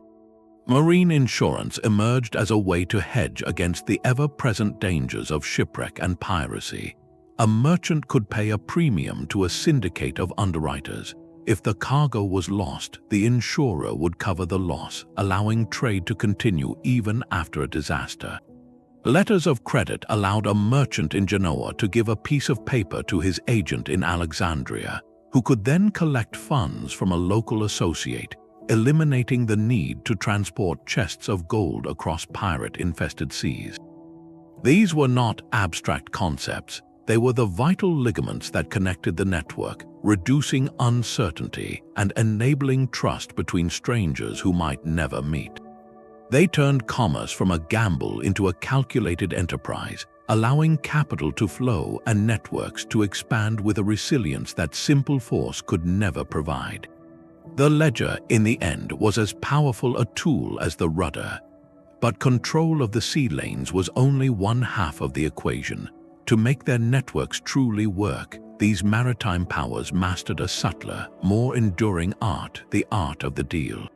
Marine insurance emerged as a way to hedge against the ever-present dangers of shipwreck and piracy. A merchant could pay a premium to a syndicate of underwriters. If the cargo was lost, the insurer would cover the loss, allowing trade to continue even after a disaster. Letters of credit allowed a merchant in Genoa to give a piece of paper to his agent in Alexandria, who could then collect funds from a local associate, eliminating the need to transport chests of gold across pirate-infested seas. These were not abstract concepts. They were the vital ligaments that connected the network, reducing uncertainty and enabling trust between strangers who might never meet. They turned commerce from a gamble into a calculated enterprise, allowing capital to flow and networks to expand with a resilience that simple force could never provide. The ledger, in the end, was as powerful a tool as the rudder. But control of the sea lanes was only one half of the equation. To make their networks truly work, these maritime powers mastered a subtler, more enduring art, the art of the deal.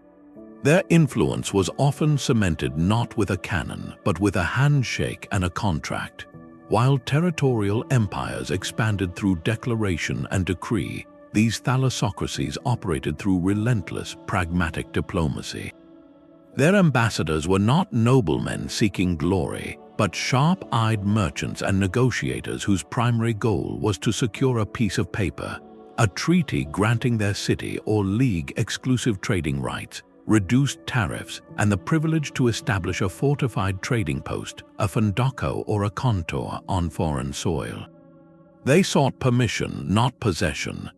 Their influence was often cemented not with a cannon, but with a handshake and a contract. While territorial empires expanded through declaration and decree, these thalassocracies operated through relentless, pragmatic diplomacy. Their ambassadors were not noblemen seeking glory, but sharp-eyed merchants and negotiators whose primary goal was to secure a piece of paper, a treaty granting their city or league exclusive trading rights, reduced tariffs, and the privilege to establish a fortified trading post, a fundoco or a contour on foreign soil. They sought permission, not possession.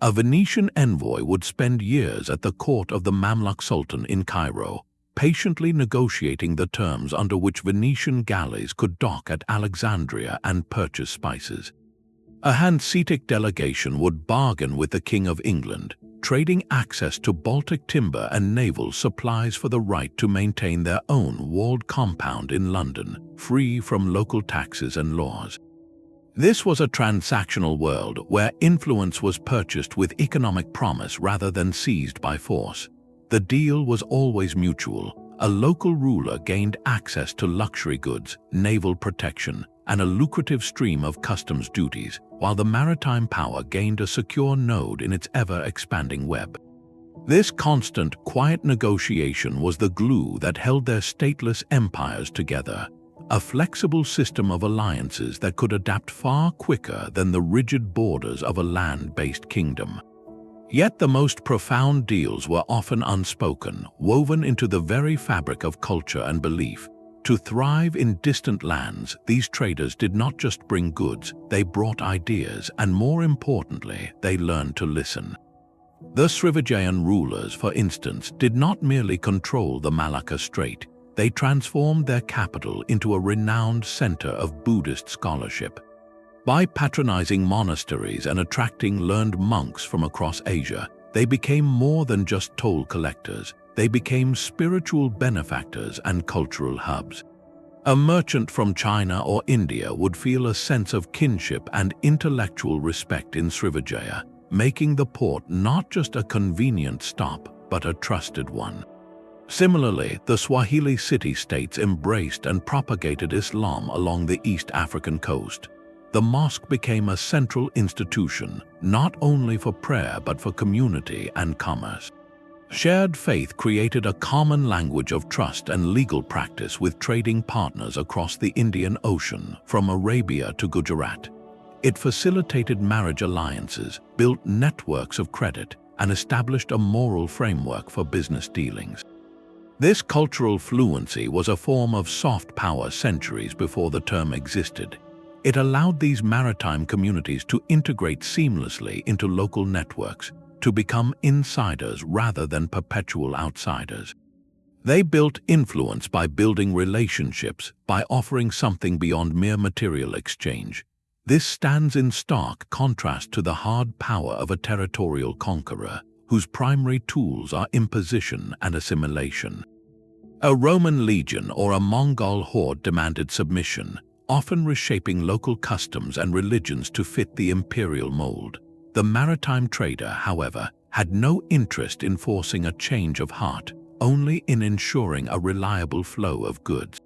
A Venetian envoy would spend years at the court of the Mamluk Sultan in Cairo, patiently negotiating the terms under which Venetian galleys could dock at Alexandria and purchase spices. A Hanseatic delegation would bargain with the King of England, trading access to Baltic timber and naval supplies for the right to maintain their own walled compound in London, free from local taxes and laws. This was a transactional world where influence was purchased with economic promise rather than seized by force. The deal was always mutual. A local ruler gained access to luxury goods, naval protection, and a lucrative stream of customs duties, while the maritime power gained a secure node in its ever-expanding web. This constant, quiet negotiation was the glue that held their stateless empires together, a flexible system of alliances that could adapt far quicker than the rigid borders of a land-based kingdom. Yet the most profound deals were often unspoken, woven into the very fabric of culture and belief. To thrive in distant lands, these traders did not just bring goods, they brought ideas, and more importantly, they learned to listen. The Srivijayan rulers, for instance, did not merely control the Malacca Strait, they transformed their capital into a renowned center of Buddhist scholarship. By patronizing monasteries and attracting learned monks from across Asia, they became more than just toll collectors. They became spiritual benefactors and cultural hubs. A merchant from China or India would feel a sense of kinship and intellectual respect in Srivijaya, making the port not just a convenient stop, but a trusted one. Similarly, the Swahili city-states embraced and propagated Islam along the East African coast. The mosque became a central institution, not only for prayer but for community and commerce. Shared faith created a common language of trust and legal practice with trading partners across the Indian Ocean, from Arabia to Gujarat. It facilitated marriage alliances, built networks of credit, and established a moral framework for business dealings. This cultural fluency was a form of soft power centuries before the term existed. It allowed these maritime communities to integrate seamlessly into local networks, to become insiders rather than perpetual outsiders. They built influence by building relationships, by offering something beyond mere material exchange. This stands in stark contrast to the hard power of a territorial conqueror, whose primary tools are imposition and assimilation. A Roman legion or a Mongol horde demanded submission, often reshaping local customs and religions to fit the imperial mold. The maritime trader, however, had no interest in forcing a change of heart, only in ensuring a reliable flow of goods.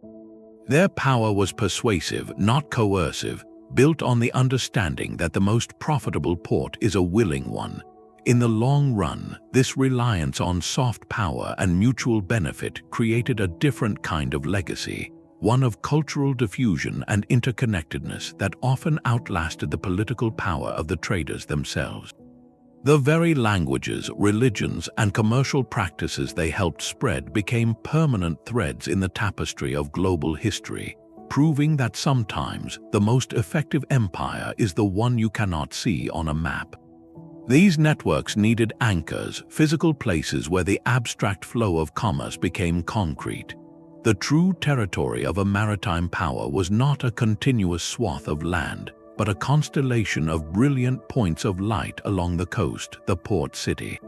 Their power was persuasive, not coercive, built on the understanding that the most profitable port is a willing one. In the long run, this reliance on soft power and mutual benefit created a different kind of legacy, one of cultural diffusion and interconnectedness that often outlasted the political power of the traders themselves. The very languages, religions, and commercial practices they helped spread became permanent threads in the tapestry of global history, proving that sometimes the most effective empire is the one you cannot see on a map. These networks needed anchors, physical places where the abstract flow of commerce became concrete. The true territory of a maritime power was not a continuous swath of land, but a constellation of brilliant points of light along the coast, the port city.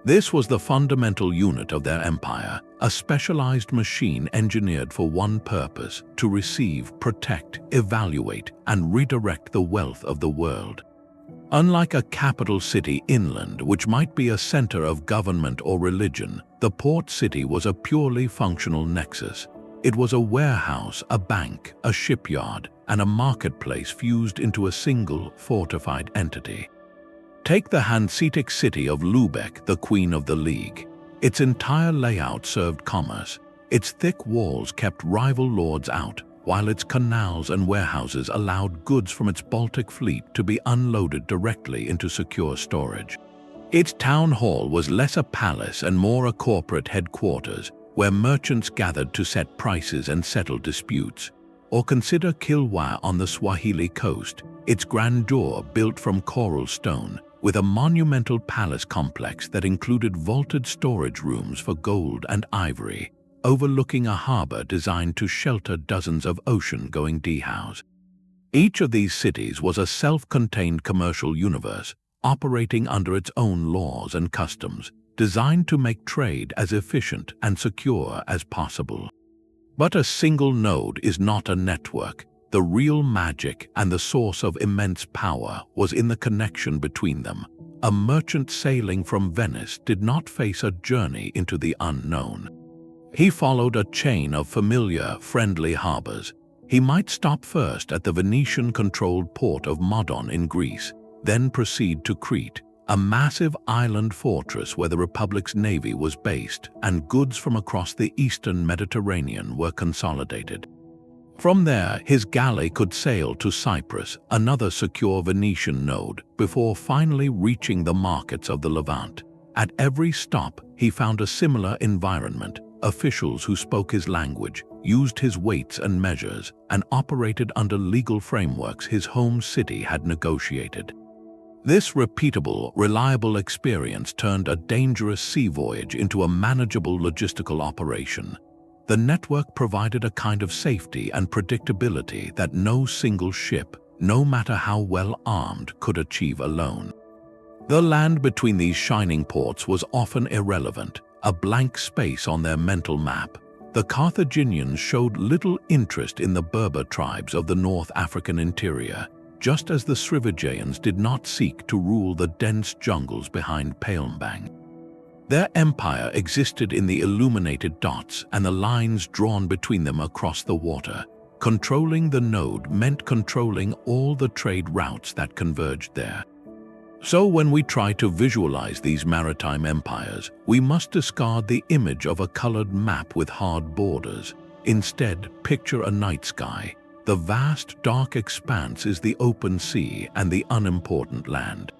This was the fundamental unit of their empire, a specialized machine engineered for one purpose: to receive, protect, evaluate, and redirect the wealth of the world. Unlike a capital city inland, which might be a center of government or religion, the port city was a purely functional nexus. It was a warehouse, a bank, a shipyard, and a marketplace fused into a single, fortified entity. Take the Hanseatic city of Lubeck, the queen of the League. Its entire layout served commerce. Its thick walls kept rival lords out, while its canals and warehouses allowed goods from its Baltic fleet to be unloaded directly into secure storage. Its town hall was less a palace and more a corporate headquarters, where merchants gathered to set prices and settle disputes. Or consider Kilwa on the Swahili coast, its grandeur built from coral stone, with a monumental palace complex that included vaulted storage rooms for gold and ivory, overlooking a harbor designed to shelter dozens of ocean-going dhows. Each of these cities was a self-contained commercial universe, operating under its own laws and customs, designed to make trade as efficient and secure as possible. But a single node is not a network. The real magic and the source of immense power was in the connection between them. A merchant sailing from Venice did not face a journey into the unknown. He followed a chain of familiar, friendly harbors. He might stop first at the Venetian-controlled port of Modon in Greece, then proceed to Crete, a massive island fortress where the Republic's navy was based and goods from across the eastern Mediterranean were consolidated. From there, his galley could sail to Cyprus, another secure Venetian node, before finally reaching the markets of the Levant. At every stop, he found a similar environment: officials who spoke his language, used his weights and measures, and operated under legal frameworks his home city had negotiated. This repeatable, reliable experience turned a dangerous sea voyage into a manageable logistical operation. The network provided a kind of safety and predictability that no single ship, no matter how well armed, could achieve alone. The land between these shining ports was often irrelevant, a blank space on their mental map. The Carthaginians showed little interest in the Berber tribes of the North African interior, just as the Srivijayans did not seek to rule the dense jungles behind Palembang. Their empire existed in the illuminated dots and the lines drawn between them across the water. Controlling the node meant controlling all the trade routes that converged there. So when we try to visualize these maritime empires, we must discard the image of a colored map with hard borders. Instead, picture a night sky. The vast, dark expanse is the open sea and the unimportant land.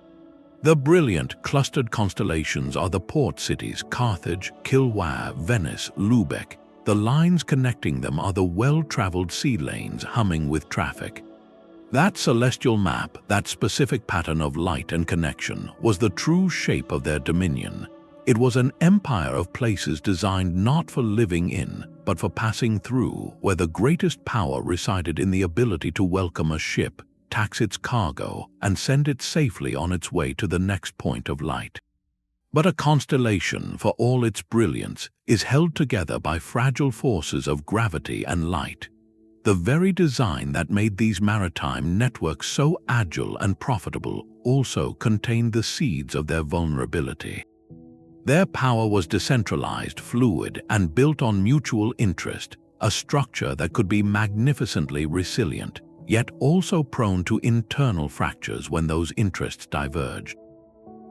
The brilliant, clustered constellations are the port cities Carthage, Kilwa, Venice, Lubeck. The lines connecting them are the well-traveled sea lanes humming with traffic. That celestial map, that specific pattern of light and connection, was the true shape of their dominion. It was an empire of places designed not for living in, but for passing through, where the greatest power resided in the ability to welcome a ship, tax its cargo, and send it safely on its way to the next point of light. But a constellation, for all its brilliance, is held together by fragile forces of gravity and light. The very design that made these maritime networks so agile and profitable also contained the seeds of their vulnerability. Their power was decentralized, fluid, and built on mutual interest, a structure that could be magnificently resilient, yet also prone to internal fractures when those interests diverged.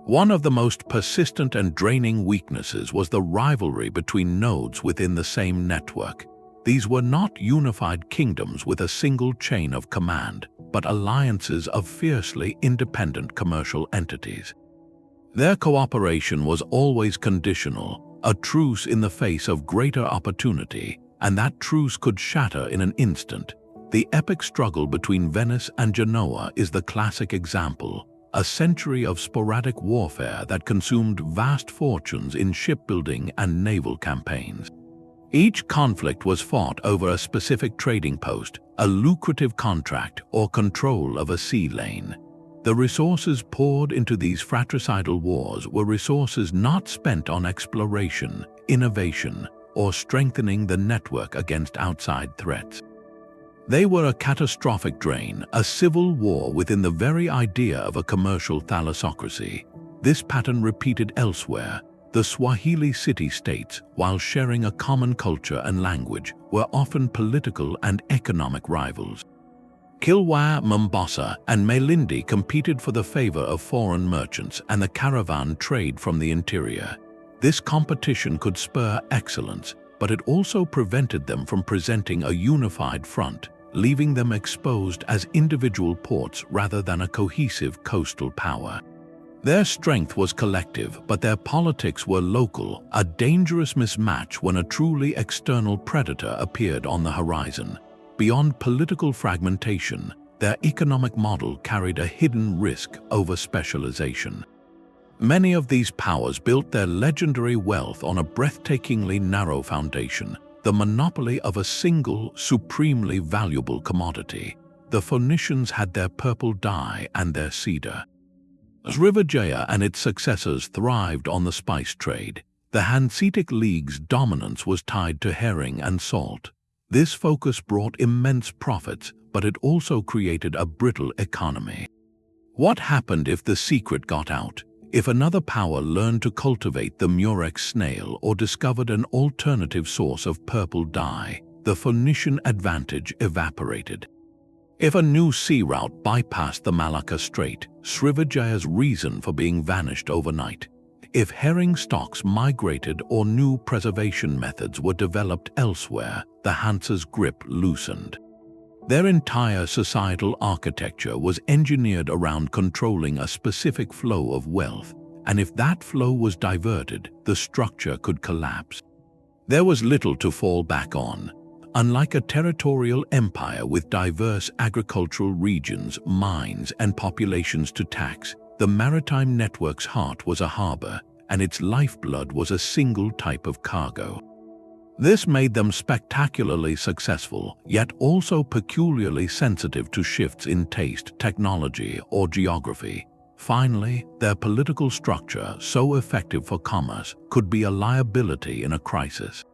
One of the most persistent and draining weaknesses was the rivalry between nodes within the same network. These were not unified kingdoms with a single chain of command, but alliances of fiercely independent commercial entities. Their cooperation was always conditional, a truce in the face of greater opportunity, and that truce could shatter in an instant. The epic struggle between Venice and Genoa is the classic example, a century of sporadic warfare that consumed vast fortunes in shipbuilding and naval campaigns. Each conflict was fought over a specific trading post, a lucrative contract, or control of a sea lane. The resources poured into these fratricidal wars were resources not spent on exploration, innovation, or strengthening the network against outside threats. They were a catastrophic drain, a civil war within the very idea of a commercial thalassocracy. This pattern repeated elsewhere. The Swahili city-states, while sharing a common culture and language, were often political and economic rivals. Kilwa, Mombasa, and Malindi competed for the favor of foreign merchants and the caravan trade from the interior. This competition could spur excellence, but it also prevented them from presenting a unified front, leaving them exposed as individual ports rather than a cohesive coastal power. Their strength was collective, but their politics were local, a dangerous mismatch when a truly external predator appeared on the horizon. Beyond political fragmentation, their economic model carried a hidden risk over specialization. Many of these powers built their legendary wealth on a breathtakingly narrow foundation, the monopoly of a single, supremely valuable commodity. The Phoenicians had their purple dye and their cedar. Srivijaya and its successors thrived on the spice trade. The Hanseatic League's dominance was tied to herring and salt. This focus brought immense profits, but it also created a brittle economy. What happened if the secret got out? If another power learned to cultivate the murex snail or discovered an alternative source of purple dye, the Phoenician advantage evaporated. If a new sea route bypassed the Malacca Strait, Srivijaya's reason for being vanished overnight. If herring stocks migrated or new preservation methods were developed elsewhere, the Hanse's grip loosened. Their entire societal architecture was engineered around controlling a specific flow of wealth, and if that flow was diverted, the structure could collapse. There was little to fall back on. Unlike a territorial empire with diverse agricultural regions, mines, and populations to tax, the maritime network's heart was a harbor, and its lifeblood was a single type of cargo. This made them spectacularly successful, yet also peculiarly sensitive to shifts in taste, technology, or geography. Finally, their political structure, so effective for commerce, could be a liability in a crisis.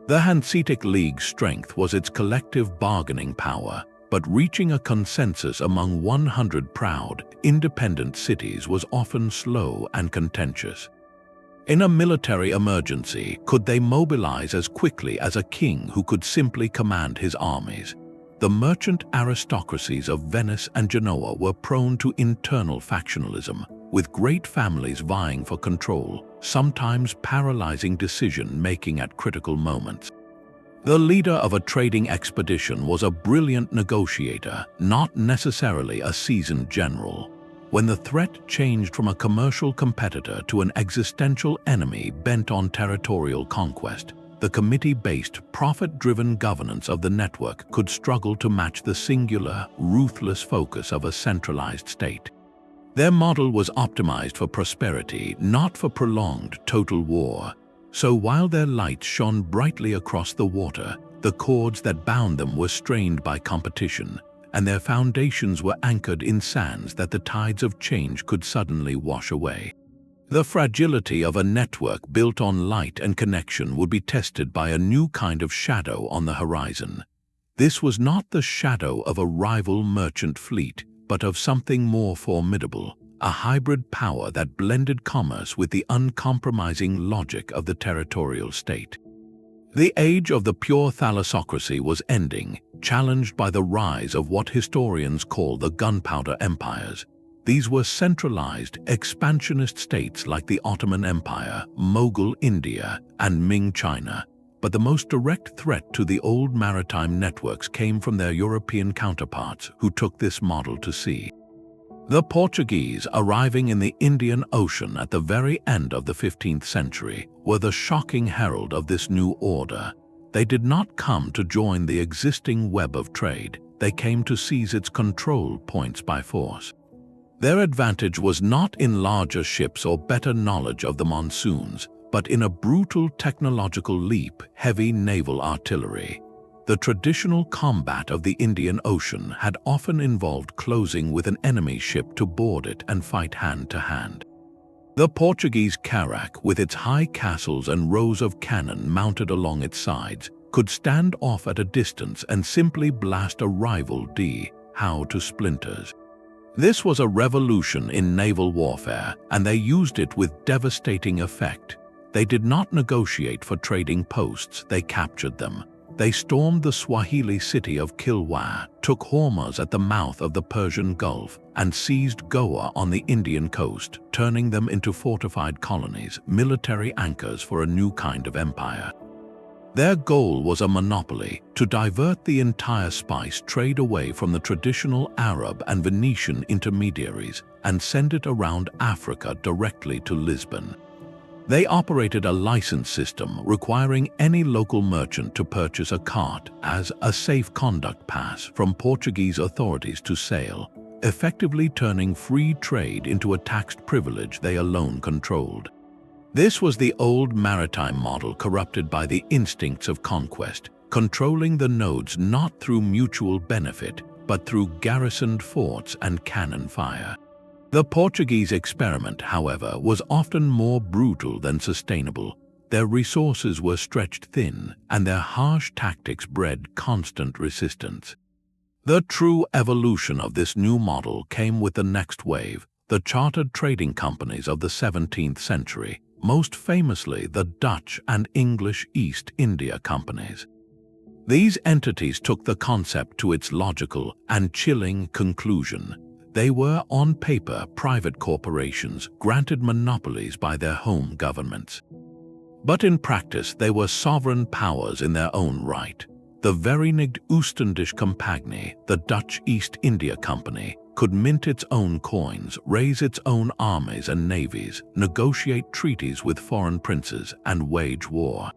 The Hanseatic League's strength was its collective bargaining power, but reaching a consensus among 100 proud, independent cities was often slow and contentious. In a military emergency, could they mobilize as quickly as a king who could simply command his armies? The merchant aristocracies of Venice and Genoa were prone to internal factionalism, with great families vying for control, sometimes paralyzing decision-making at critical moments. The leader of a trading expedition was a brilliant negotiator, not necessarily a seasoned general. When the threat changed from a commercial competitor to an existential enemy bent on territorial conquest, the committee-based, profit-driven governance of the network could struggle to match the singular, ruthless focus of a centralized state. Their model was optimized for prosperity, not for prolonged total war. So while their lights shone brightly across the water, the cords that bound them were strained by competition, and their foundations were anchored in sands that the tides of change could suddenly wash away. The fragility of a network built on light and connection would be tested by a new kind of shadow on the horizon. This was not the shadow of a rival merchant fleet, but of something more formidable, a hybrid power that blended commerce with the uncompromising logic of the territorial state. The age of the pure thalassocracy was ending, challenged by the rise of what historians call the Gunpowder empires. These were centralized, expansionist states like the Ottoman Empire, Mughal India, and Ming China. But the most direct threat to the old maritime networks came from their European counterparts who took this model to sea. The Portuguese, arriving in the Indian Ocean at the very end of the 15th century, were the shocking herald of this new order. They did not come to join the existing web of trade, they came to seize its control points by force. Their advantage was not in larger ships or better knowledge of the monsoons, but in a brutal technological leap, heavy naval artillery. The traditional combat of the Indian Ocean had often involved closing with an enemy ship to board it and fight hand to hand. The Portuguese carrack, with its high castles and rows of cannon mounted along its sides, could stand off at a distance and simply blast a rival dhow to splinters. This was a revolution in naval warfare, and they used it with devastating effect. They did not negotiate for trading posts, they captured them. They stormed the Swahili city of Kilwa, took Hormuz at the mouth of the Persian Gulf, and seized Goa on the Indian coast, turning them into fortified colonies, military anchors for a new kind of empire. Their goal was a monopoly, to divert the entire spice trade away from the traditional Arab and Venetian intermediaries and send it around Africa directly to Lisbon. They operated a license system requiring any local merchant to purchase a cart as a safe conduct pass from Portuguese authorities to sail, effectively turning free trade into a taxed privilege they alone controlled. This was the old maritime model corrupted by the instincts of conquest, controlling the nodes not through mutual benefit, but through garrisoned forts and cannon fire. The Portuguese experiment, however, was often more brutal than sustainable. Their resources were stretched thin, and their harsh tactics bred constant resistance. The true evolution of this new model came with the next wave, the chartered trading companies of the 17th century, most famously the Dutch and English East India Companies. These entities took the concept to its logical and chilling conclusion. They were, on paper, private corporations granted monopolies by their home governments. But in practice, they were sovereign powers in their own right. The Verenigde Oostindische Compagnie, the Dutch East India Company, could mint its own coins, raise its own armies and navies, negotiate treaties with foreign princes, and wage war.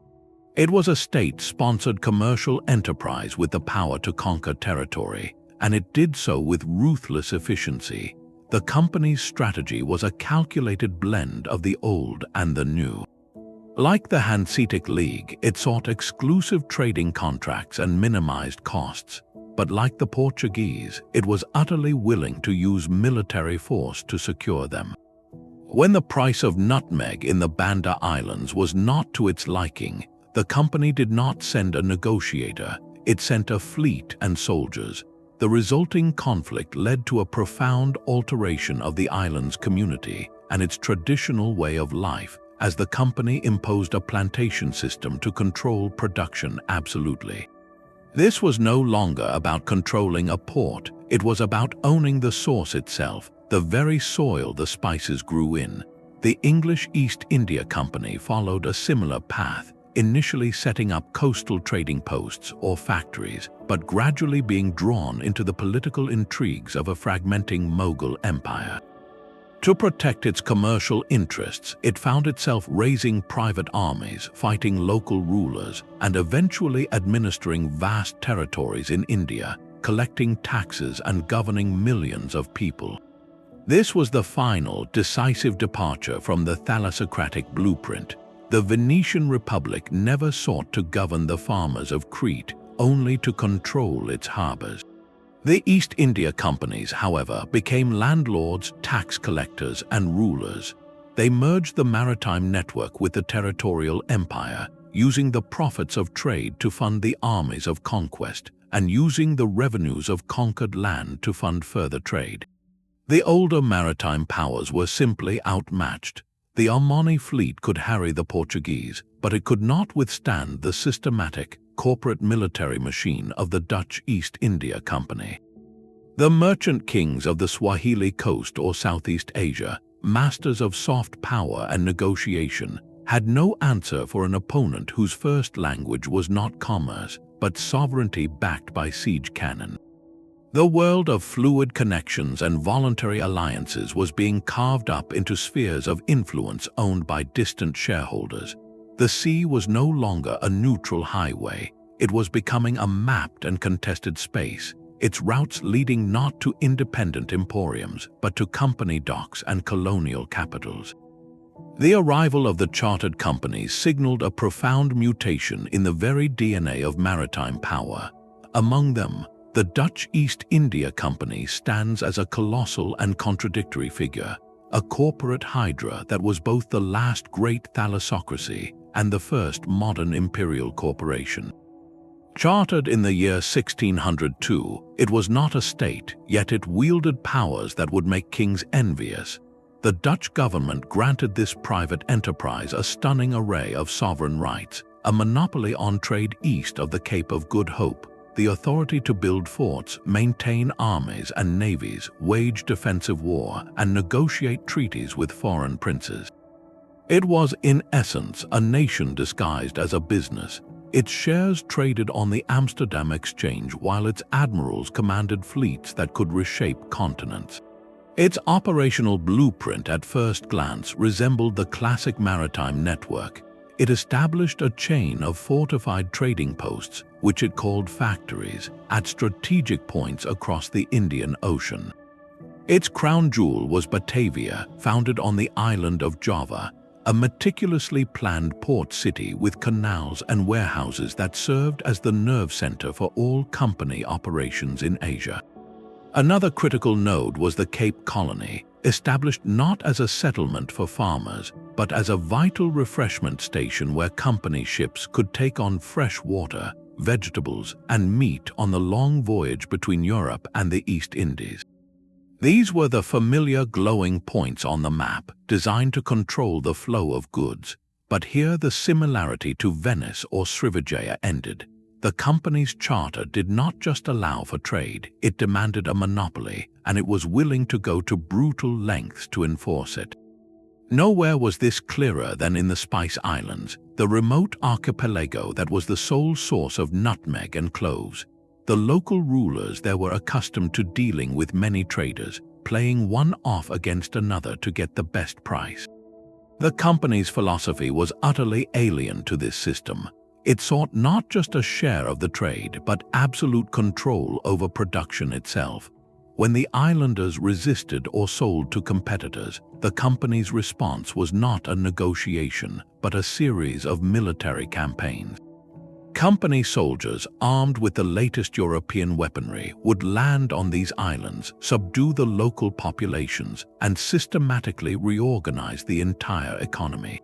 It was a state-sponsored commercial enterprise with the power to conquer territory, and it did so with ruthless efficiency. The company's strategy was a calculated blend of the old and the new. Like the Hanseatic League, it sought exclusive trading contracts and minimized costs. But like the Portuguese, it was utterly willing to use military force to secure them. When the price of nutmeg in the Banda Islands was not to its liking, the company did not send a negotiator, it sent a fleet and soldiers. The resulting conflict led to a profound alteration of the island's community and its traditional way of life, as the company imposed a plantation system to control production absolutely. This was no longer about controlling a port, it was about owning the source itself, the very soil the spices grew in. The English East India Company followed a similar path, initially setting up coastal trading posts or factories, but gradually being drawn into the political intrigues of a fragmenting Mughal empire. To protect its commercial interests, it found itself raising private armies, fighting local rulers, and eventually administering vast territories in India, collecting taxes and governing millions of people. This was the final, decisive departure from the Thalassocratic blueprint. The Venetian Republic never sought to govern the farmers of Crete, only to control its harbors. The East India Companies, however, became landlords, tax collectors, and rulers. They merged the maritime network with the territorial empire, using the profits of trade to fund the armies of conquest, and using the revenues of conquered land to fund further trade. The older maritime powers were simply outmatched. The Omani fleet could harry the Portuguese, but it could not withstand the systematic, corporate military machine of the Dutch East India Company. The merchant kings of the Swahili coast or Southeast Asia, masters of soft power and negotiation, had no answer for an opponent whose first language was not commerce, but sovereignty backed by siege cannon. The world of fluid connections and voluntary alliances was being carved up into spheres of influence owned by distant shareholders. The sea was no longer a neutral highway, it was becoming a mapped and contested space, its routes leading not to independent emporiums, but to company docks and colonial capitals. The arrival of the chartered companies signaled a profound mutation in the very DNA of maritime power. Among them, the Dutch East India Company stands as a colossal and contradictory figure, a corporate hydra that was both the last great Thalassocracy and the first modern imperial corporation. Chartered in the year 1602, it was not a state, yet it wielded powers that would make kings envious. The Dutch government granted this private enterprise a stunning array of sovereign rights, a monopoly on trade east of the Cape of Good Hope, the authority to build forts, maintain armies and navies, wage defensive war, and negotiate treaties with foreign princes. It was, in essence, a nation disguised as a business. Its shares traded on the Amsterdam Exchange while its admirals commanded fleets that could reshape continents. Its operational blueprint at first glance resembled the classic maritime network. It established a chain of fortified trading posts, which it called factories, at strategic points across the Indian Ocean. Its crown jewel was Batavia, founded on the island of Java, a meticulously planned port city with canals and warehouses that served as the nerve center for all company operations in Asia. Another critical node was the Cape Colony, established not as a settlement for farmers, but as a vital refreshment station where company ships could take on fresh water, vegetables, and meat on the long voyage between Europe and the East Indies. These were the familiar glowing points on the map, designed to control the flow of goods. But here the similarity to Venice or Srivijaya ended. The company's charter did not just allow for trade, it demanded a monopoly, and it was willing to go to brutal lengths to enforce it. Nowhere was this clearer than in the Spice Islands, the remote archipelago that was the sole source of nutmeg and cloves. The local rulers there were accustomed to dealing with many traders, playing one off against another to get the best price. The company's philosophy was utterly alien to this system. It sought not just a share of the trade, but absolute control over production itself. When the islanders resisted or sold to competitors, the company's response was not a negotiation, but a series of military campaigns. Company soldiers, armed with the latest European weaponry, would land on these islands, subdue the local populations, and systematically reorganize the entire economy.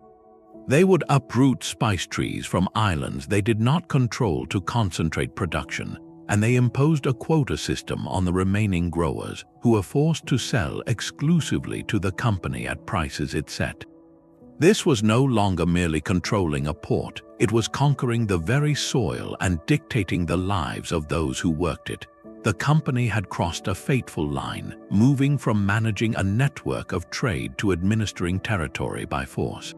They would uproot spice trees from islands they did not control to concentrate production, and they imposed a quota system on the remaining growers, who were forced to sell exclusively to the company at prices it set. This was no longer merely controlling a port, it was conquering the very soil and dictating the lives of those who worked it. The company had crossed a fateful line, moving from managing a network of trade to administering territory by force.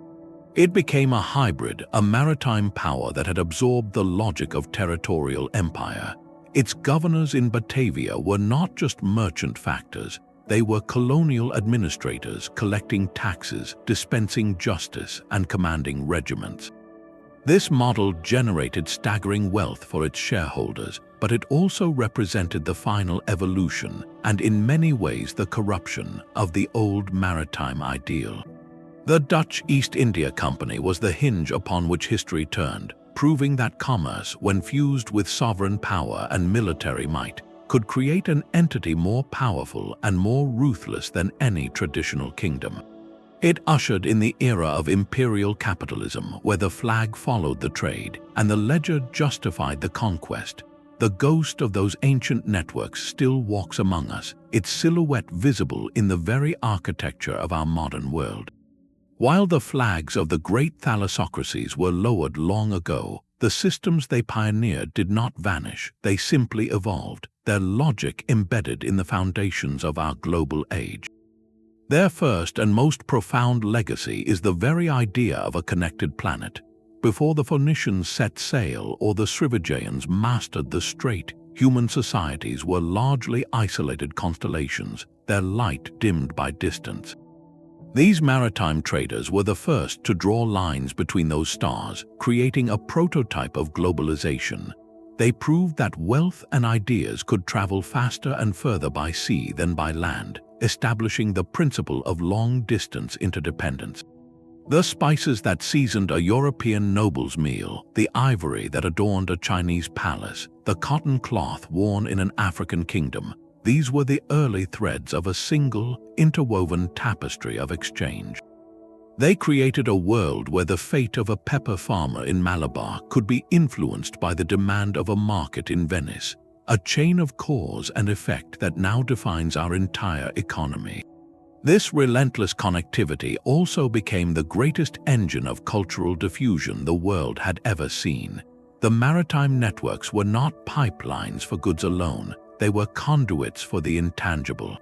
It became a hybrid, a maritime power that had absorbed the logic of territorial empire. Its governors in Batavia were not just merchant factors, they were colonial administrators collecting taxes, dispensing justice, and commanding regiments. This model generated staggering wealth for its shareholders, but it also represented the final evolution, and in many ways the corruption, of the old maritime ideal. The Dutch East India Company was the hinge upon which history turned, proving that commerce, when fused with sovereign power and military might, could create an entity more powerful and more ruthless than any traditional kingdom. It ushered in the era of imperial capitalism, where the flag followed the trade and the ledger justified the conquest. The ghost of those ancient networks still walks among us, its silhouette visible in the very architecture of our modern world. While the flags of the great Thalassocracies were lowered long ago, the systems they pioneered did not vanish, they simply evolved, their logic embedded in the foundations of our global age. Their first and most profound legacy is the very idea of a connected planet. Before the Phoenicians set sail or the Srivijayans mastered the strait, human societies were largely isolated constellations, their light dimmed by distance. These maritime traders were the first to draw lines between those stars, creating a prototype of globalization. They proved that wealth and ideas could travel faster and further by sea than by land, establishing the principle of long-distance interdependence. The spices that seasoned a European noble's meal, the ivory that adorned a Chinese palace, the cotton cloth worn in an African kingdom, these were the early threads of a single, interwoven tapestry of exchange. They created a world where the fate of a pepper farmer in Malabar could be influenced by the demand of a market in Venice, a chain of cause and effect that now defines our entire economy. This relentless connectivity also became the greatest engine of cultural diffusion the world had ever seen. The maritime networks were not pipelines for goods alone, they were conduits for the intangible.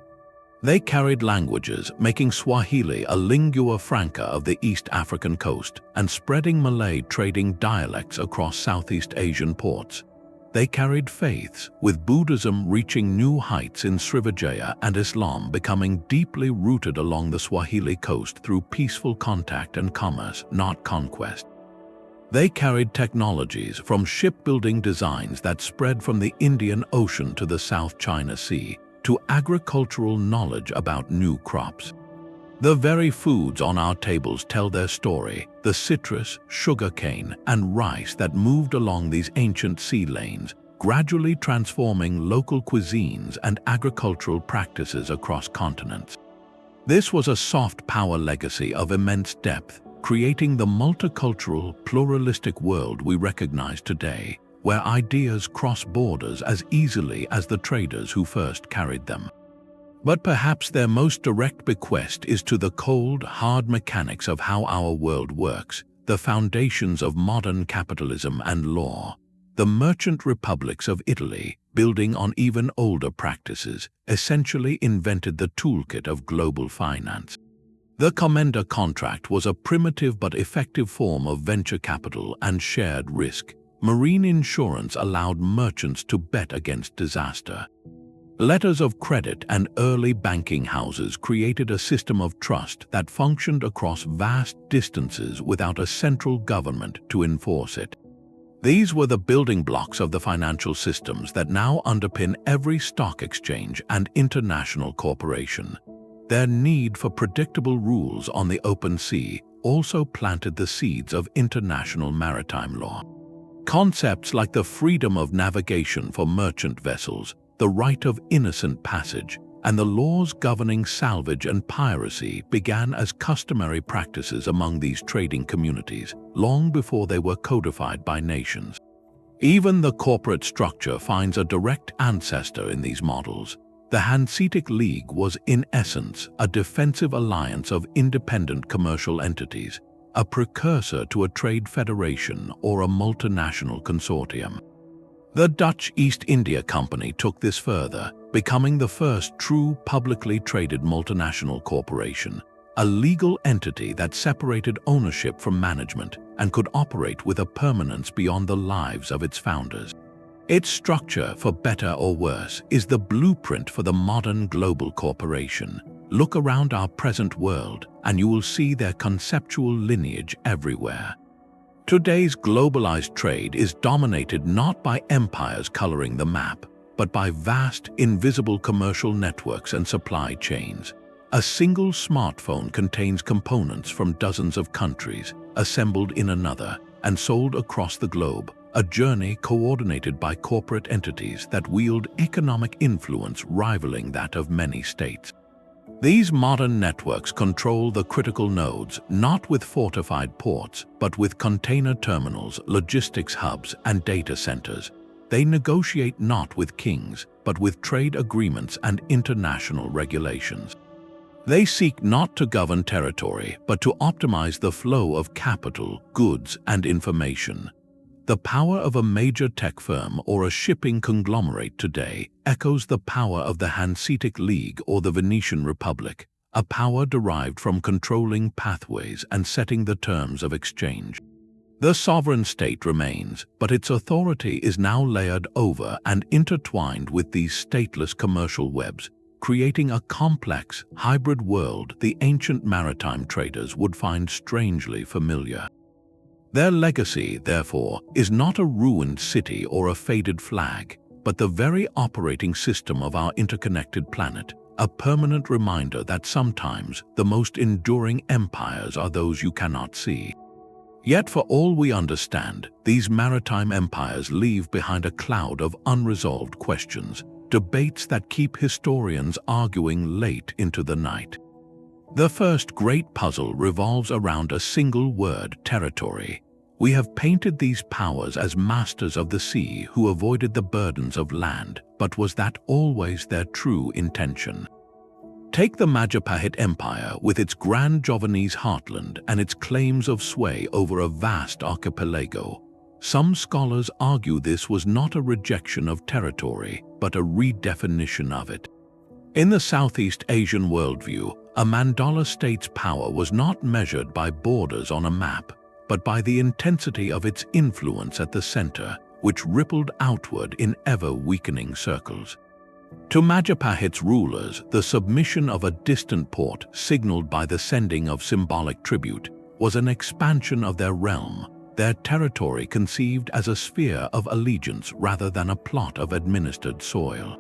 They carried languages, making Swahili a lingua franca of the East African coast and spreading Malay trading dialects across Southeast Asian ports. They carried faiths, with Buddhism reaching new heights in Srivijaya and Islam becoming deeply rooted along the Swahili coast through peaceful contact and commerce, not conquest. They carried technologies, from shipbuilding designs that spread from the Indian Ocean to the South China Sea, to agricultural knowledge about new crops. The very foods on our tables tell their story, the citrus, sugarcane, and rice that moved along these ancient sea lanes, gradually transforming local cuisines and agricultural practices across continents. This was a soft power legacy of immense depth, creating the multicultural, pluralistic world we recognize today, where ideas cross borders as easily as the traders who first carried them. But perhaps their most direct bequest is to the cold, hard mechanics of how our world works, the foundations of modern capitalism and law. The merchant republics of Italy, building on even older practices, essentially invented the toolkit of global finance. The Commenda contract was a primitive but effective form of venture capital and shared risk. Marine insurance allowed merchants to bet against disaster. Letters of credit and early banking houses created a system of trust that functioned across vast distances without a central government to enforce it. These were the building blocks of the financial systems that now underpin every stock exchange and international corporation. Their need for predictable rules on the open sea also planted the seeds of international maritime law. Concepts like the freedom of navigation for merchant vessels, the right of innocent passage, and the laws governing salvage and piracy began as customary practices among these trading communities, long before they were codified by nations. Even the corporate structure finds a direct ancestor in these models. The Hanseatic League was, in essence, a defensive alliance of independent commercial entities, a precursor to a trade federation or a multinational consortium. The Dutch East India Company took this further, becoming the first true publicly traded multinational corporation, a legal entity that separated ownership from management and could operate with a permanence beyond the lives of its founders. Its structure, for better or worse, is the blueprint for the modern global corporation. Look around our present world, and you will see their conceptual lineage everywhere. Today's globalized trade is dominated not by empires coloring the map, but by vast, invisible commercial networks and supply chains. A single smartphone contains components from dozens of countries, assembled in another, and sold across the globe, a journey coordinated by corporate entities that wield economic influence rivaling that of many states. These modern networks control the critical nodes, not with fortified ports, but with container terminals, logistics hubs, and data centers. They negotiate not with kings, but with trade agreements and international regulations. They seek not to govern territory, but to optimize the flow of capital, goods, and information. The power of a major tech firm or a shipping conglomerate today echoes the power of the Hanseatic League or the Venetian Republic, a power derived from controlling pathways and setting the terms of exchange. The sovereign state remains, but its authority is now layered over and intertwined with these stateless commercial webs, creating a complex, hybrid world the ancient maritime traders would find strangely familiar. Their legacy, therefore, is not a ruined city or a faded flag, but the very operating system of our interconnected planet, a permanent reminder that sometimes the most enduring empires are those you cannot see. Yet for all we understand, these maritime empires leave behind a cloud of unresolved questions, debates that keep historians arguing late into the night. The first great puzzle revolves around a single word: territory. We have painted these powers as masters of the sea who avoided the burdens of land, but was that always their true intention? Take the Majapahit Empire with its grand Javanese heartland and its claims of sway over a vast archipelago. Some scholars argue this was not a rejection of territory, but a redefinition of it. In the Southeast Asian worldview, a Mandala state's power was not measured by borders on a map, but by the intensity of its influence at the center, which rippled outward in ever-weakening circles. To Majapahit's rulers, the submission of a distant port, signaled by the sending of symbolic tribute, was an expansion of their realm, their territory conceived as a sphere of allegiance rather than a plot of administered soil.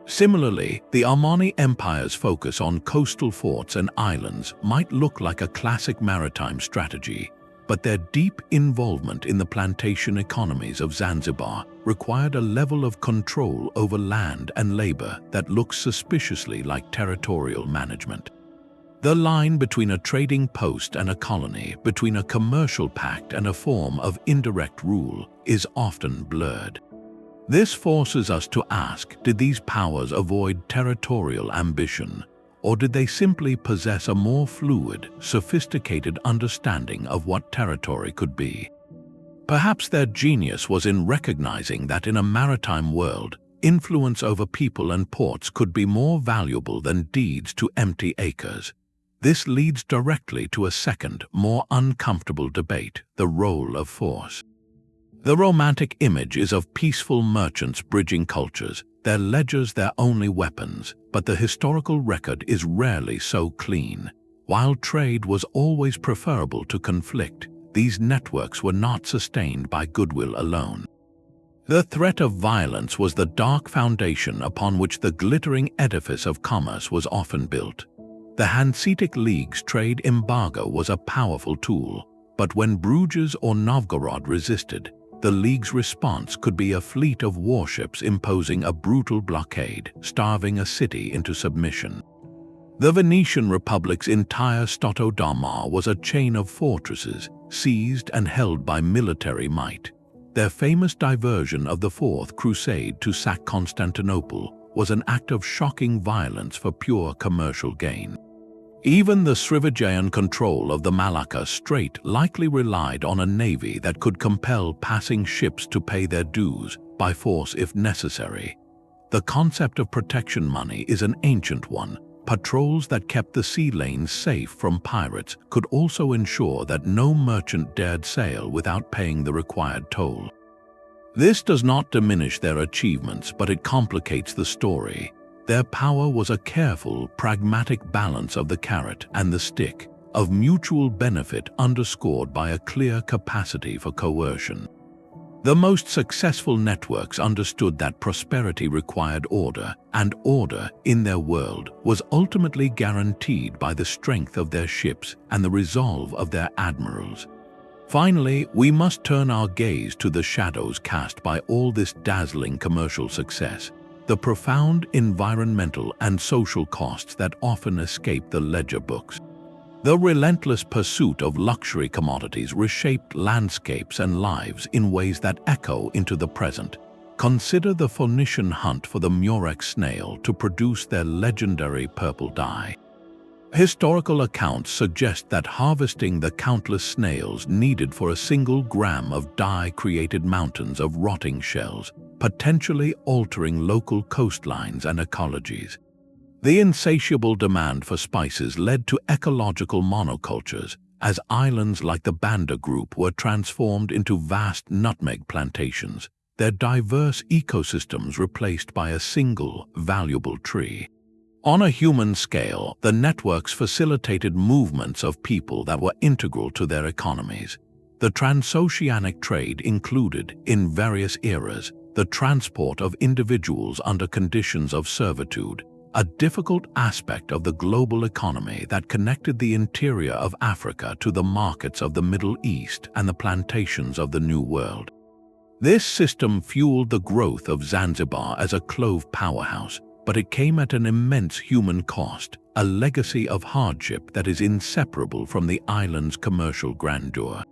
Similarly, the Omani Empire's focus on coastal forts and islands might look like a classic maritime strategy, but their deep involvement in the plantation economies of Zanzibar required a level of control over land and labor that looks suspiciously like territorial management. The line between a trading post and a colony, between a commercial pact and a form of indirect rule, is often blurred. This forces us to ask, did these powers avoid territorial ambition, or did they simply possess a more fluid, sophisticated understanding of what territory could be? Perhaps their genius was in recognizing that in a maritime world, influence over people and ports could be more valuable than deeds to empty acres. This leads directly to a second, more uncomfortable debate: the role of force. The romantic image is of peaceful merchants bridging cultures, their ledgers their only weapons, but the historical record is rarely so clean. While trade was always preferable to conflict, these networks were not sustained by goodwill alone. The threat of violence was the dark foundation upon which the glittering edifice of commerce was often built. The Hanseatic League's trade embargo was a powerful tool, but when Bruges or Novgorod resisted, the League's response could be a fleet of warships imposing a brutal blockade, starving a city into submission. The Venetian Republic's entire Stato d'Armor was a chain of fortresses, seized and held by military might. Their famous diversion of the Fourth Crusade to sack Constantinople was an act of shocking violence for pure commercial gain. Even the Srivijayan control of the Malacca Strait likely relied on a navy that could compel passing ships to pay their dues, by force if necessary. The concept of protection money is an ancient one. Patrols that kept the sea lanes safe from pirates could also ensure that no merchant dared sail without paying the required toll. This does not diminish their achievements, but it complicates the story. Their power was a careful, pragmatic balance of the carrot and the stick, of mutual benefit underscored by a clear capacity for coercion. The most successful networks understood that prosperity required order, and order, in their world, was ultimately guaranteed by the strength of their ships and the resolve of their admirals. Finally, we must turn our gaze to the shadows cast by all this dazzling commercial success, the profound environmental and social costs that often escape the ledger books. The relentless pursuit of luxury commodities reshaped landscapes and lives in ways that echo into the present. Consider the Phoenician hunt for the murex snail to produce their legendary purple dye. Historical accounts suggest that harvesting the countless snails needed for a single gram of dye created mountains of rotting shells, potentially altering local coastlines and ecologies. The insatiable demand for spices led to ecological monocultures, as islands like the Banda Group were transformed into vast nutmeg plantations, their diverse ecosystems replaced by a single, valuable tree. On a human scale, the networks facilitated movements of people that were integral to their economies. The transoceanic trade included, in various eras, the transport of individuals under conditions of servitude, a difficult aspect of the global economy that connected the interior of Africa to the markets of the Middle East and the plantations of the New World. This system fueled the growth of Zanzibar as a clove powerhouse, but it came at an immense human cost, a legacy of hardship that is inseparable from the island's commercial grandeur.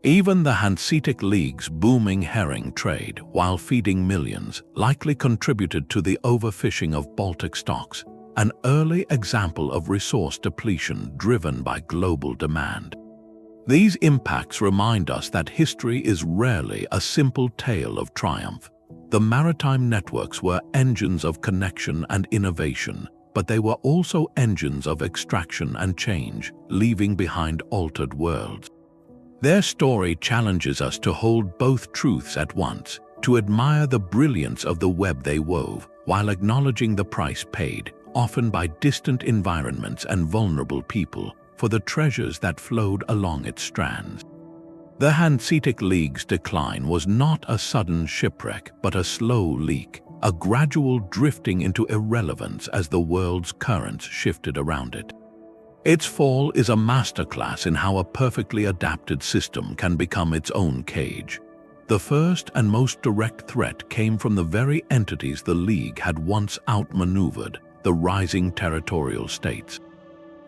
Even the Hanseatic League's booming herring trade, while feeding millions, likely contributed to the overfishing of Baltic stocks, an early example of resource depletion driven by global demand. These impacts remind us that history is rarely a simple tale of triumph. The maritime networks were engines of connection and innovation, but they were also engines of extraction and change, leaving behind altered worlds. Their story challenges us to hold both truths at once, to admire the brilliance of the web they wove, while acknowledging the price paid, often by distant environments and vulnerable people, for the treasures that flowed along its strands. The Hanseatic League's decline was not a sudden shipwreck, but a slow leak, a gradual drifting into irrelevance as the world's currents shifted around it. Its fall is a masterclass in how a perfectly adapted system can become its own cage. The first and most direct threat came from the very entities the League had once outmaneuvered, the rising territorial states.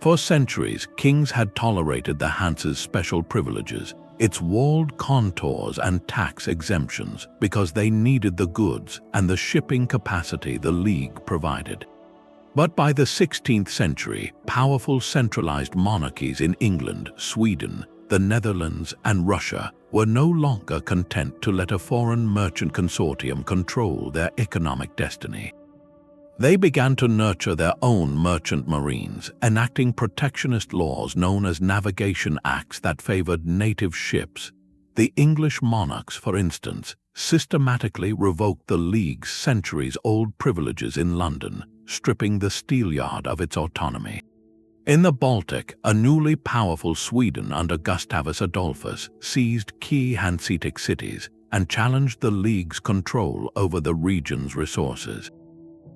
For centuries, kings had tolerated the Hanse's special privileges, its walled contours and tax exemptions, because they needed the goods and the shipping capacity the League provided. But by the 16th century, powerful centralized monarchies in England, Sweden, the Netherlands, and Russia were no longer content to let a foreign merchant consortium control their economic destiny. They began to nurture their own merchant marines, enacting protectionist laws known as navigation acts that favored native ships. The English monarchs, for instance, systematically revoked the League's centuries-old privileges in London, stripping the steelyard of its autonomy. In the Baltic, a newly powerful Sweden under Gustavus Adolphus seized key Hanseatic cities and challenged the League's control over the region's resources.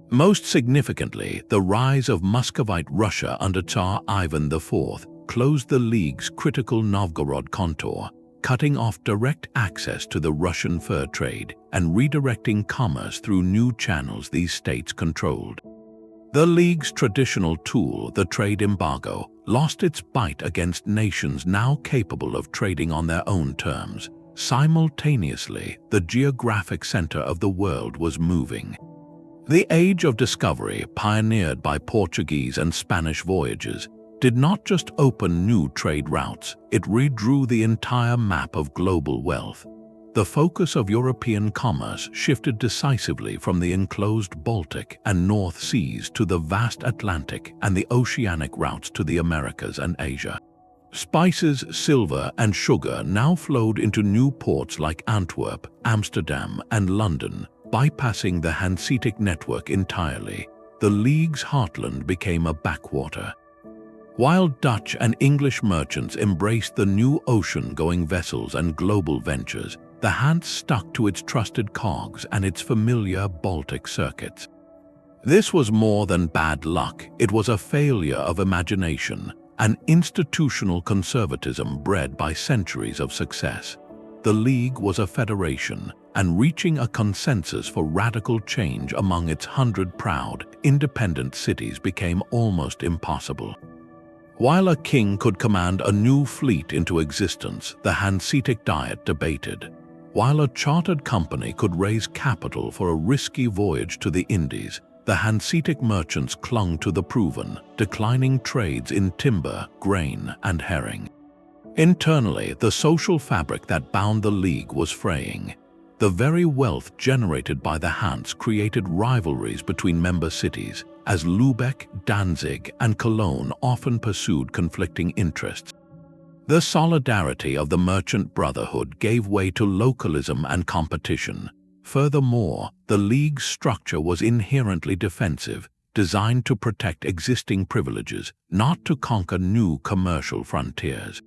Most significantly, the rise of Muscovite Russia under Tsar Ivan IV closed the League's critical Novgorod contour, cutting off direct access to the Russian fur trade and redirecting commerce through new channels these states controlled. The League's traditional tool, the trade embargo, lost its bite against nations now capable of trading on their own terms. Simultaneously, the geographic center of the world was moving. The age of discovery, pioneered by Portuguese and Spanish voyages, did not just open new trade routes, it redrew the entire map of global wealth. The focus of European commerce shifted decisively from the enclosed Baltic and North Seas to the vast Atlantic and the oceanic routes to the Americas and Asia. Spices, silver, and sugar now flowed into new ports like Antwerp, Amsterdam, and London, bypassing the Hanseatic network entirely. The League's heartland became a backwater. While Dutch and English merchants embraced the new ocean-going vessels and global ventures, the Hanse stuck to its trusted cogs and its familiar Baltic circuits. This was more than bad luck, it was a failure of imagination, an institutional conservatism bred by centuries of success. The League was a federation, and reaching a consensus for radical change among its 100 proud, independent cities became almost impossible. While a king could command a new fleet into existence, the Hanseatic Diet debated. While a chartered company could raise capital for a risky voyage to the Indies, the Hanseatic merchants clung to the proven, declining trades in timber, grain, and herring. Internally, the social fabric that bound the League was fraying. The very wealth generated by the Hanse created rivalries between member cities, as Lübeck, Danzig, and Cologne often pursued conflicting interests. The solidarity of the merchant brotherhood gave way to localism and competition. Furthermore, the League's structure was inherently defensive, designed to protect existing privileges, not to conquer new commercial frontiers.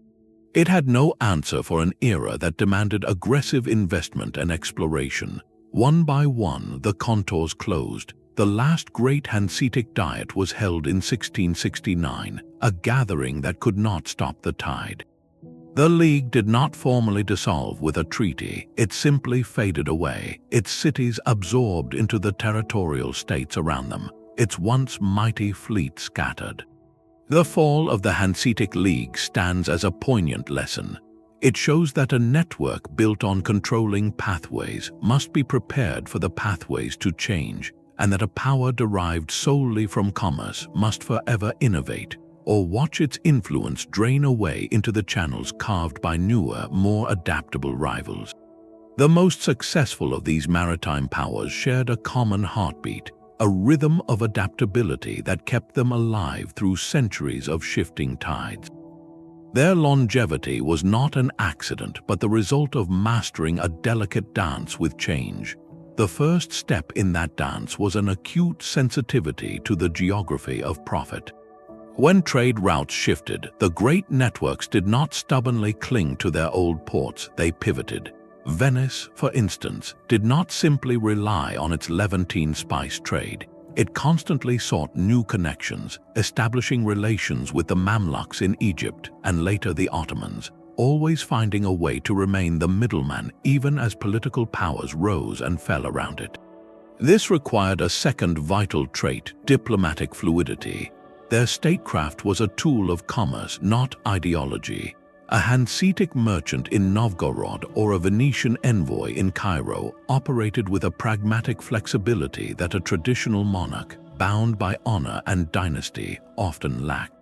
It had no answer for an era that demanded aggressive investment and exploration. One by one, the contours closed, The last great Hanseatic Diet was held in 1669, a gathering that could not stop the tide. The League did not formally dissolve with a treaty, it simply faded away, its cities absorbed into the territorial states around them, its once mighty fleet scattered. The fall of the Hanseatic League stands as a poignant lesson. It shows that a network built on controlling pathways must be prepared for the pathways to change, and that a power derived solely from commerce must forever innovate, or watch its influence drain away into the channels carved by newer, more adaptable rivals. The most successful of these maritime powers shared a common heartbeat, a rhythm of adaptability that kept them alive through centuries of shifting tides. Their longevity was not an accident, but the result of mastering a delicate dance with change. The first step in that dance was an acute sensitivity to the geography of profit. When trade routes shifted, the great networks did not stubbornly cling to their old ports, they pivoted. Venice, for instance, did not simply rely on its Levantine spice trade. It constantly sought new connections, establishing relations with the Mamluks in Egypt and later the Ottomans, always finding a way to remain the middleman even as political powers rose and fell around it. This required a second vital trait, diplomatic fluidity. Their statecraft was a tool of commerce, not ideology. A Hanseatic merchant in Novgorod or a Venetian envoy in Cairo operated with a pragmatic flexibility that a traditional monarch, bound by honor and dynasty, often lacked.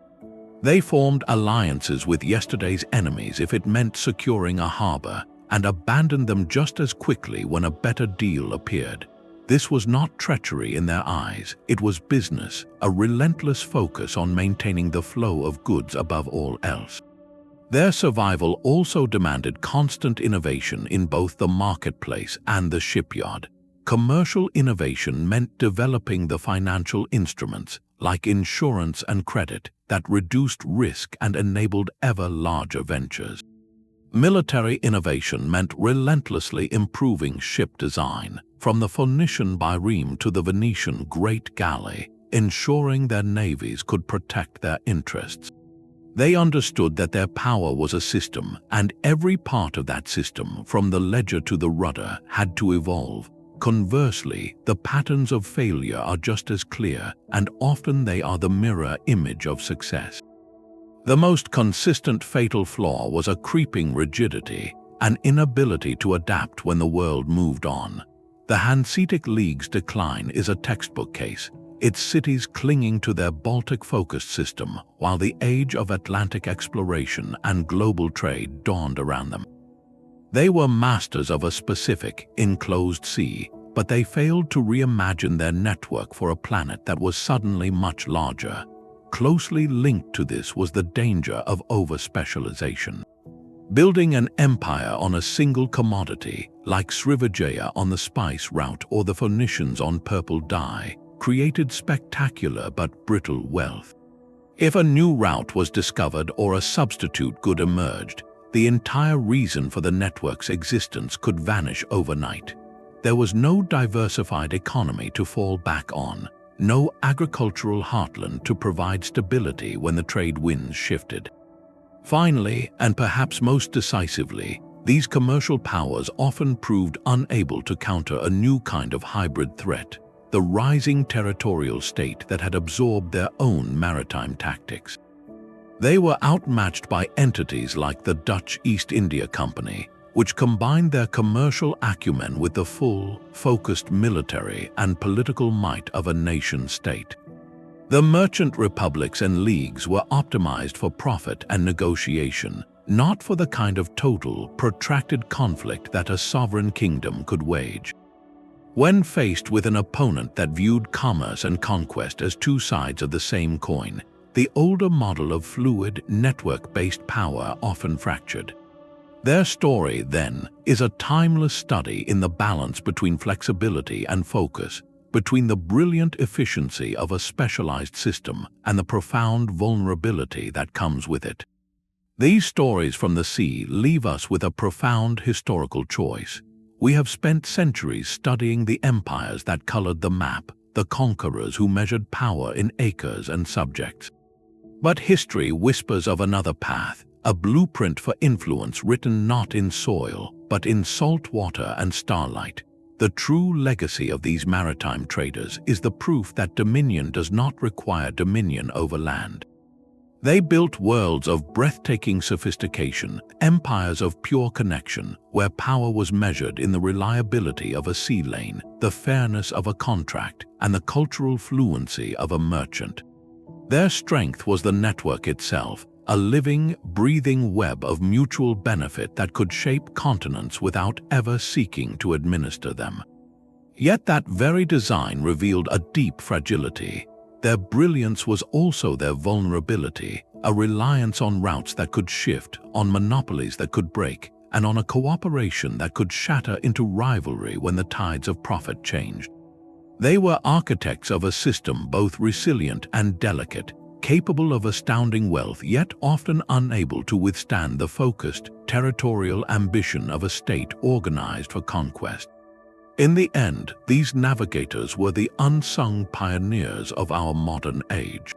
They formed alliances with yesterday's enemies if it meant securing a harbor, and abandoned them just as quickly when a better deal appeared. This was not treachery in their eyes, it was business, a relentless focus on maintaining the flow of goods above all else. Their survival also demanded constant innovation in both the marketplace and the shipyard. Commercial innovation meant developing the financial instruments, like insurance and credit, that reduced risk and enabled ever larger ventures. Military innovation meant relentlessly improving ship design, from the Phoenician bireme to the Venetian great galley, ensuring their navies could protect their interests. They understood that their power was a system, and every part of that system, from the ledger to the rudder, had to evolve. Conversely, the patterns of failure are just as clear, and often they are the mirror image of success. The most consistent fatal flaw was a creeping rigidity, an inability to adapt when the world moved on. The Hanseatic League's decline is a textbook case, its cities clinging to their Baltic-focused system while the age of Atlantic exploration and global trade dawned around them. They were masters of a specific, enclosed sea, but they failed to reimagine their network for a planet that was suddenly much larger. Closely linked to this was the danger of over-specialization. Building an empire on a single commodity, like Srivijaya on the spice route or the Phoenicians on purple dye, created spectacular but brittle wealth. If a new route was discovered or a substitute good emerged, the entire reason for the network's existence could vanish overnight. There was no diversified economy to fall back on, no agricultural heartland to provide stability when the trade winds shifted. Finally, and perhaps most decisively, these commercial powers often proved unable to counter a new kind of hybrid threat, the rising territorial state that had absorbed their own maritime tactics. They were outmatched by entities like the Dutch East India Company, which combined their commercial acumen with the full, focused military and political might of a nation-state. The merchant republics and leagues were optimized for profit and negotiation, not for the kind of total, protracted conflict that a sovereign kingdom could wage. When faced with an opponent that viewed commerce and conquest as two sides of the same coin, the older model of fluid, network-based power often fractured. Their story, then, is a timeless study in the balance between flexibility and focus, between the brilliant efficiency of a specialized system and the profound vulnerability that comes with it. These stories from the sea leave us with a profound historical choice. We have spent centuries studying the empires that colored the map, the conquerors who measured power in acres and subjects. But history whispers of another path, a blueprint for influence written not in soil, but in salt water and starlight. The true legacy of these maritime traders is the proof that dominion does not require dominion over land. They built worlds of breathtaking sophistication, empires of pure connection, where power was measured in the reliability of a sea lane, the fairness of a contract, and the cultural fluency of a merchant. Their strength was the network itself, a living, breathing web of mutual benefit that could shape continents without ever seeking to administer them. Yet that very design revealed a deep fragility. Their brilliance was also their vulnerability, a reliance on routes that could shift, on monopolies that could break, and on a cooperation that could shatter into rivalry when the tides of profit changed. They were architects of a system both resilient and delicate, capable of astounding wealth yet often unable to withstand the focused, territorial ambition of a state organized for conquest. In the end, these navigators were the unsung pioneers of our modern age.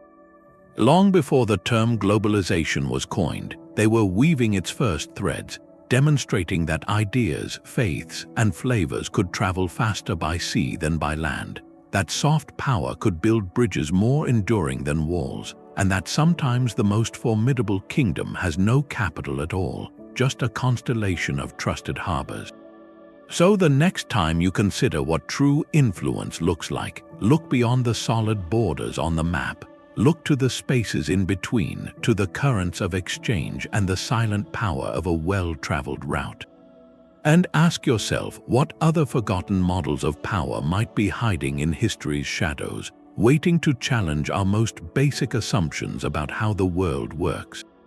Long before the term globalization was coined, they were weaving its first threads, demonstrating that ideas, faiths, and flavors could travel faster by sea than by land, that soft power could build bridges more enduring than walls, and that sometimes the most formidable kingdom has no capital at all, just a constellation of trusted harbors. So the next time you consider what true influence looks like, look beyond the solid borders on the map. Look to the spaces in between, to the currents of exchange and the silent power of a well-traveled route. And ask yourself what other forgotten models of power might be hiding in history's shadows, waiting to challenge our most basic assumptions about how the world works.